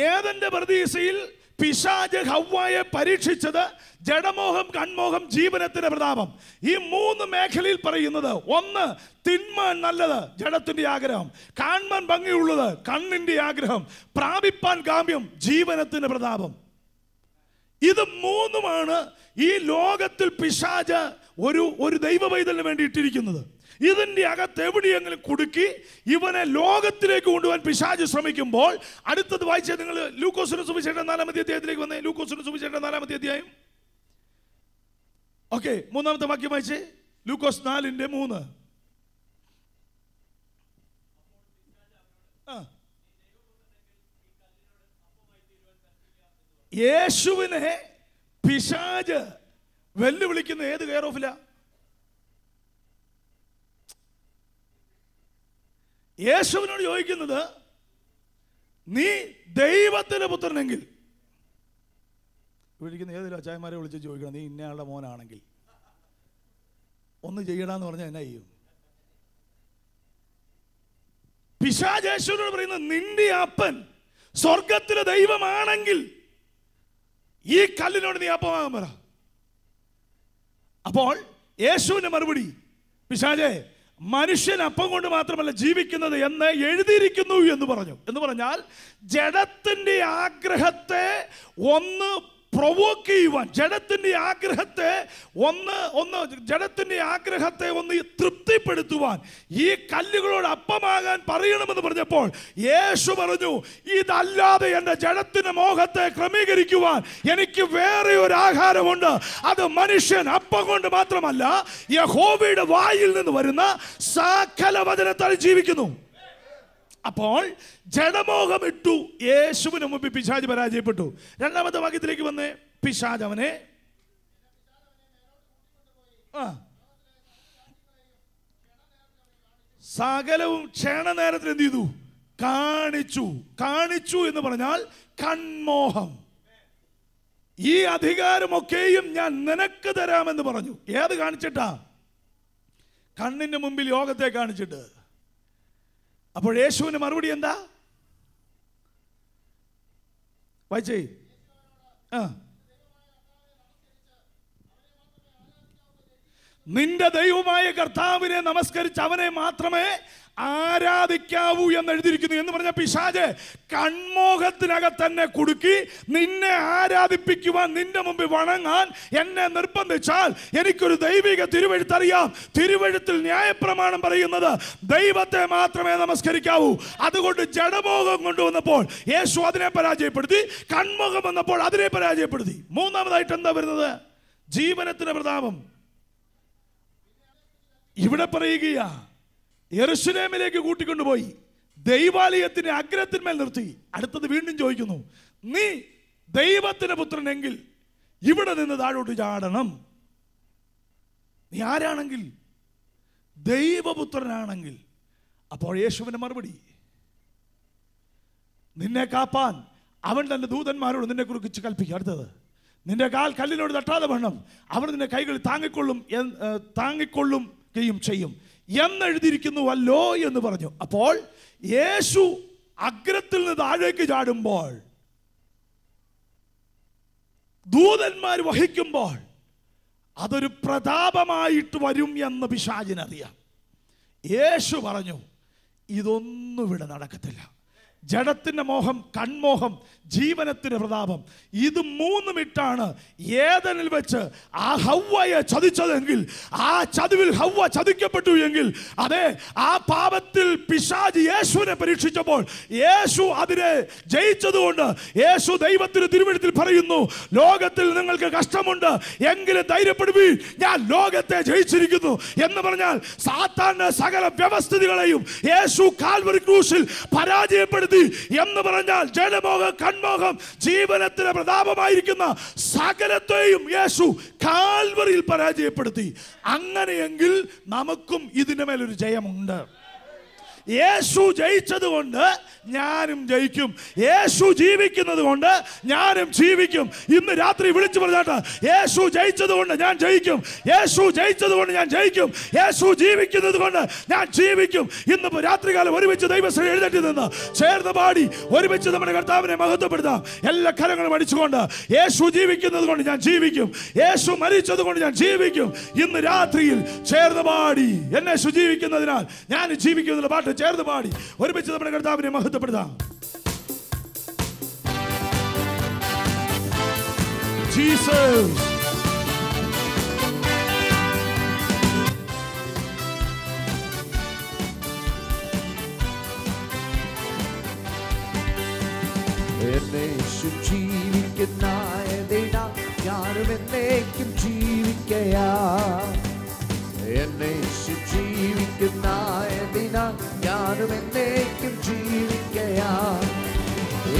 ഏദന്റെ പർദീസയിൽ പിശാച് ഹവ്വായെ പരീക്ഷിച്ചത് ജഡമോഹം, കൺമോഹം, ജീവനത്തിന്റെ പ്രതാപം. ഈ 3 മേഖലയിൽ പറയുന്നത്, ഒന്ന് തിന്മാൻ നല്ലത്, ജഡത്തിന്റെ ആഗ്രഹം, കാണാൻ ഭംഗിയുള്ളത്, കണ്ണിന്റെ ആഗ്രഹം, പ്രാപിപ്പാൻ കാമ്യം, ജീവനത്തിന്റെ പ്രതാപം. ഇത് 3മാണ് ഈ ലോകത്തിൽ പിശാച് ഒരു ദൈവ പൈതലിന് വേണ്ടി ഇട്ടിരിക്കുന്നത്. ഇതിൻ്റെ അകത്ത് എവിടെയെങ്കിലും കുടുക്കി ഇവനെ ലോകത്തിലേക്ക് കൊണ്ടുപോകാൻ പിശാച് ശ്രമിക്കുമ്പോൾ, അടുത്തത് വായിച്ചേ നിങ്ങൾ, ലൂക്കോസിന്റെ സുവിശേഷം 4-ാമത്തെ അധ്യായത്തിലേക്ക് വന്നേ. ലൂക്കോസിന്റെ സുവിശേഷം 4-ാമത്തെ അധ്യായം. ഓക്കെ, 3-ാമത്തെ വാക്യം വായിച്ചേ. ലൂക്കോസ് 4:3. യേശുവിനെ പിശാച് വെല്ലുവിളിക്കുന്ന ഏത് കെയർ ഓഫില? യേശുവിനോട് ചോദിക്കുന്നത്, നീ ദൈവത്തിന്റെ പുത്രനെങ്കിൽ, വിളിക്കുന്ന ഏതെങ്കിലും അച്ചായന്മാരെ വിളിച്ച് ചോദിക്കണം, നീ ഇന്നയാളുടെ മോനാണെങ്കിൽ ഒന്ന് ചെയ്യണമെന്ന് പറഞ്ഞാൽ എന്നാ ചെയ്യും? പിശാച് യേശുവിനോട് പറയുന്നത്, നിന്റെ അപ്പൻ സ്വർഗത്തിലെ ദൈവമാണെങ്കിൽ ഈ കല്ലിനോട് നീ അപ്പമാകാൻ പറ. അപ്പോൾ യേശുവിന്റെ മറുപടി, പിശാചേ, മനുഷ്യൻ അപ്പം കൊണ്ട് മാത്രമല്ല ജീവിക്കുന്നത് എന്ന് എഴുതിയിരിക്കുന്നു എന്ന് പറഞ്ഞു. എന്ന് പറഞ്ഞാൽ ജഡത്തിന്റെ ആഗ്രഹത്തെ ഒന്ന് പ്രൊവോക്ക് ചെയ്യുവാൻ, ജഡത്തിന്റെ ആഗ്രഹത്തെ ഒന്ന് തൃപ്തിപ്പെടുത്തുവാൻ ഈ കല്ലുകളോട് അപ്പമാകാൻ പറയണമെന്ന് പറഞ്ഞപ്പോൾ യേശു പറഞ്ഞു, ഇതല്ലാതെ എൻ്റെ ജഡത്തിന്റെ മോഹത്തെ ക്രമീകരിക്കുവാൻ എനിക്ക് വേറെ ഒരു ആഹാരമുണ്ട്. അത് മനുഷ്യൻ അപ്പം കൊണ്ട് മാത്രമല്ല, യഹോവയുടെ വായിൽ നിന്ന് വരുന്ന സകല വചനത്താൽ ജീവിക്കുന്നു. അപ്പോൾ ജഡമോഹം ഇട്ടു യേശുവിന് മുമ്പിൽ പിശാച് പരാജയപ്പെട്ടു. രണ്ടാമത്തെ വാക്യത്തിലേക്ക് വന്ന് പിശാച് അവനെ സകലവും ക്ഷണനേരത്തിൽ എന്ത് ചെയ്തു? കാണിച്ചു എന്ന് പറഞ്ഞാൽ കൺമോഹം. ഈ അധികാരമൊക്കെയും ഞാൻ നിനക്ക് തരാമെന്ന് പറഞ്ഞു. ഏത് കാണിച്ചിട്ടാ? കണ്ണിന്റെ മുമ്പിൽ ലോകത്തെ കാണിച്ചിട്ട്. അപ്പോൾ യേശുവിന്റെ മറുപടി എന്താ? വായിച്ചേ. നിന്റെ ദൈവമായ കർത്താവിനെ നമസ്കരിച്ച് അവനെ മാത്രമേ ആരാധിക്കാവൂ എന്ന് എഴുതിയിരിക്കുന്നു. എന്ന് പറഞ്ഞ പിശാച് കൺമോഹത്തിനകത്ത് തന്നെ കുടുക്കി നിന്നെ ആരാധിപ്പിക്കുവാൻ, നിന്റെ മുമ്പിൽ വണങ്ങാൻ എന്നെ നിർബന്ധിച്ചാൽ എനിക്കൊരു ദൈവിക തിരുവെഴുത്തറിയാം. തിരുവെഴുത്തിൽ ന്യായപ്രമാണം പറയുന്നത് ദൈവത്തെ മാത്രമേ നമസ്കരിക്കാവൂ. അതുകൊണ്ട് ജഡമോഹം കൊണ്ടുവന്നപ്പോൾ യേശു അതിനെ പരാജയപ്പെടുത്തി, കൺമോഹം വന്നപ്പോൾ അതിനെ പരാജയപ്പെടുത്തി. മൂന്നാമതായിട്ട് എന്താ വരുന്നത്? ജീവനത്തിന്റെ പ്രതാപം. ഇവിടെ പറയുകയാ, യെരൂശലേമിലേക്ക് കൂട്ടിക്കൊണ്ടുപോയി ദൈവാലയത്തിന്റെ അഗ്രത്തിന്മേൽ നിർത്തി. അടുത്തത് വീണ്ടും ചോദിക്കുന്നു, നീ ദൈവത്തിന്റെ പുത്രനെങ്കിൽ ഇവിടെ നിന്ന് താഴോട്ട് ചാടണം. നീ ആരാണെങ്കിൽ? ദൈവപുത്രനാണെങ്കിൽ. അപ്പോൾ യേശുവിന്റെ മറുപടി, നിന്നെ കാപ്പാൻ അവൻ തന്റെ ദൂതന്മാരോട് നിന്നെ കുറിച്ച് കൽപ്പിക്കും. അടുത്തത്, നിന്റെ കാൽ കല്ലിനോട് തട്ടാതെ വേണം, അവർ നിന്റെ കൈകളിൽ താങ്ങിക്കൊള്ളുകയും ചെയ്യും എന്നെഴുതിയിരിക്കുന്നുവല്ലോ എന്ന് പറഞ്ഞു. അപ്പോൾ യേശു അഗ്രത്തിൽ നിന്ന് താഴേക്ക് ചാടുമ്പോൾ, ദൂതന്മാർ വഹിക്കുമ്പോൾ അതൊരു പ്രതാപമായിട്ട് വരും എന്ന് പിശാചിനറിയാം. യേശു പറഞ്ഞു, ഇതൊന്നും ഇവിടെ നടക്കത്തില്ല. ജഡത്തിന്റെ മോഹം, കൺമോഹം, ജീവനത്തിന്റെ പ്രതാപം, ഇത് മൂന്നും ഇട്ടാണ് ഏദനിൽ വെച്ച് ആ ഹവ്വയെ ചതിച്ചതെങ്കിൽ, ആ ചതിവിൽ ഹവ്വ ചതിക്കപ്പെട്ടു എങ്കിൽ, അതെ, ആ പാപത്തിൽ പിശാച് യേശുവിനെ പരീക്ഷിച്ചപ്പോൾ യേശു അതിനെ ജയിച്ചതുകൊണ്ട് യേശു ദൈവത്തിന്റെ തിരുവെഴുത്തിൽ പറയുന്നു, ലോകത്തിൽ നിങ്ങൾക്ക് കഷ്ടമുണ്ട്, എങ്കിലും ധൈര്യപ്പെടുവീൻ, ഞാൻ ലോകത്തെ ജയിച്ചിരിക്കുന്നു എന്ന് പറഞ്ഞാൽ സാത്താന്റെ സകല വ്യവസ്ഥിതികളെയും യേശു കാൽവരി ക്രൂശിൽ പരാജയപ്പെടുത്തി എന്ന് പറഞ്ഞാൽ ജഡമോഹം, കൺമോഹം, ജീവനത്തിന് പ്രതാപമായിരിക്കുന്ന സകലത്തെയും യേശു കാൽവരിയിൽ പരാജയപ്പെടുത്തി. അങ്ങനെയെങ്കിൽ നമുക്കും ഇതിന്റെ മേലൊരു ജയമുണ്ട്. യേശു ജയിച്ചതുകൊണ്ട് ഞാനും ജയിക്കും. യേശു ജീവിക്കുന്നത് കൊണ്ട് ഞാനും ജീവിക്കും. ഇന്ന് രാത്രി വിളിച്ചു പറഞ്ഞാട്ട്, യേശു ജയിച്ചതുകൊണ്ട് ഞാൻ ജയിക്കും, യേശു ജയിച്ചതുകൊണ്ട് ഞാൻ ജയിക്കും, യേശു ജീവിക്കുന്നത് കൊണ്ട് ഞാൻ ജീവിക്കും. ഇന്ന് രാത്രികാലം ഒരുമിച്ച് ദൈവസഭ എഴുന്നേറ്റ് നിന്ന് ചേർന്ന് പാടി ഒരുമിച്ച് നമ്മുടെ കർത്താവിനെ മഹത്വപ്പെടുത്താം. എല്ലാ കരങ്ങളും അടിച്ചുകൊണ്ട്, യേശു ജീവിക്കുന്നത് കൊണ്ട് ഞാൻ ജീവിക്കും, യേശു മരിച്ചത് കൊണ്ട് ഞാൻ ജീവിക്കും. ഇന്ന് രാത്രിയിൽ ചേർന്ന് പാടി, എന്നെ ജീവിക്കുന്നതിനാൽ ഞാൻ ജീവിക്കുന്ന പാട്ട് ചേർന്ന് പാടി ഒരുമിച്ച് നമ്മുടെ കർത്താവിനെ മഹത്വപ്പെടുത്താം. ജീസസ്, എന്നേശു ജീവിക്കുന്നതിനാൽ ഞാനും എന്നേക്കും ജീവിക്കയാ. എന്നേശു ജീവിക്കുന്നതിനാൽ ഞാനും എന്നേക്കും ജീവിക്കയാ.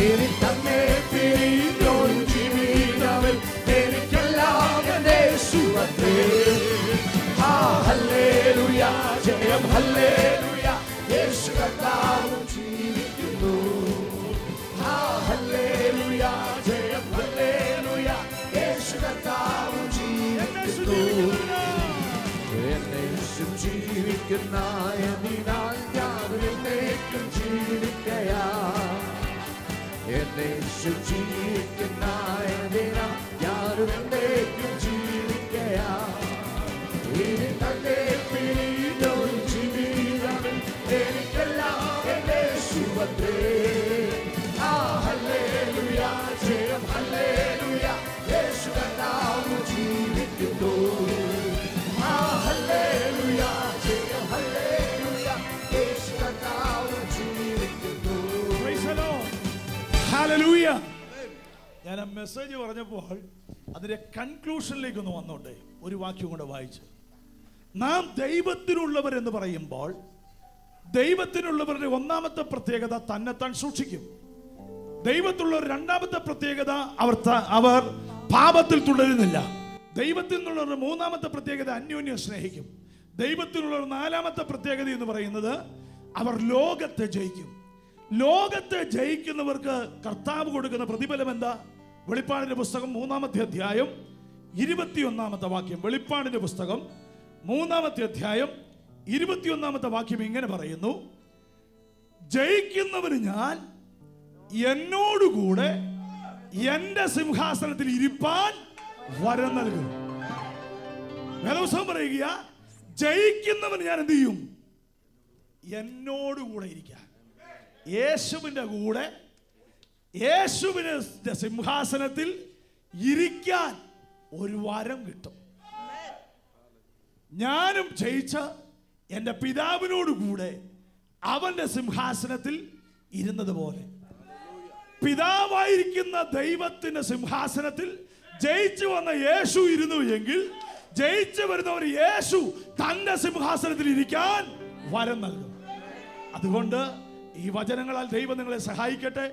ഇനി തന്നെ പിരിഞ്ഞൊരു ജീവിതമിൽ എനിക്കെല്ലാം യേശുവത്രേ. ഹല്ലേലൂയ, ജയം ഹല്ലേലൂയ, യേശു കർത്താവ് ജീവിക്കുന്നു. ഹല്ലേലൂയ, ജയം ഹല്ലേലൂയ, യേശു കർത്താവ് ജീവിക്കുന്നു. എന്നേശു ജീവിക്കുന്നതിനാൽ ഞാനും എന്നേക്കും ജീവിക്കയാ. എന്നേശു ജീവിക്കുന്നതിനാൽ ഞാനും എന്നേക്കും ജീവിക്കയാ. ഇനി തന്നെ പിരിഞ്ഞൊരു ജീവിതം മെസ്സേജ് പറഞ്ഞപ്പോൾ അതിന്റെ കൺക്ലൂഷനിലേക്ക് ഒന്ന് വന്നോട്ടെ. ഒരു വാക്യം കൂടെ വായിച്ച്, നാം ദൈവത്തിനുള്ളവർ എന്ന് പറയുമ്പോൾ ദൈവത്തിനുള്ളവരുടെ ഒന്നാമത്തെ പ്രത്യേകത തന്നെത്താൻ സൂക്ഷിക്കും. ദൈവത്തിലുള്ളവർ രണ്ടാമത്തെ പ്രത്യേകത അവർ പാപത്തിൽ തുടരുന്നില്ല. ദൈവത്തിൽ നിന്നുള്ളവരുടെ മൂന്നാമത്തെ പ്രത്യേകത അന്യോന്യം സ്നേഹിക്കും. ദൈവത്തിനുള്ളവർ നാലാമത്തെ പ്രത്യേകത എന്ന് പറയുന്നത് അവർ ലോകത്തെ ജയിക്കും. ലോകത്തെ ജയിക്കുന്നവർക്ക് കർത്താവ് കൊടുക്കുന്ന പ്രതിഫലം എന്താ? വെളിപ്പാടിന്റെ പുസ്തകം 3-ാമത്തെ അധ്യായം 21-ാമത്തെ വാക്യം. വെളിപ്പാടിന്റെ പുസ്തകം 3-ാമത്തെ അധ്യായം 21-ാമത്തെ വാക്യം ഇങ്ങനെ പറയുന്നു, ജയിക്കുന്നവന് ഞാൻ എന്നോടുകൂടെ എന്റെ സിംഹാസനത്തിൽ ഇരിപ്പാൻ വരം നൽകും. വേദപുസ്തകം പറയുക, ജയിക്കുന്നവന് ഞാൻ എന്ത് ചെയ്യും? എന്നോടുകൂടെ ഇരിക്കാൻ. യേശുവിന്റെ കൂടെ യേശുവിന്റെ സിംഹാസനത്തിൽ ഇരിക്കാൻ ഒരു വരം കിട്ടും. ഞാനും ജയിച്ച എൻ്റെ പിതാവിനോട് കൂടെ അവന്റെ സിംഹാസനത്തിൽ ഇരുന്നത് പോലെ, പിതാവായിരിക്കുന്ന ദൈവത്തിന്റെ സിംഹാസനത്തിൽ ജയിച്ചു വന്ന യേശു ഇരുന്നു എങ്കിൽ ജയിച്ചു വരുന്നവർ യേശു തന്റെ സിംഹാസനത്തിൽ ഇരിക്കാൻ വരം നൽകും. അതുകൊണ്ട് ഈ വചനങ്ങളാൽ ദൈവം നിങ്ങളെ സഹായിക്കട്ടെ.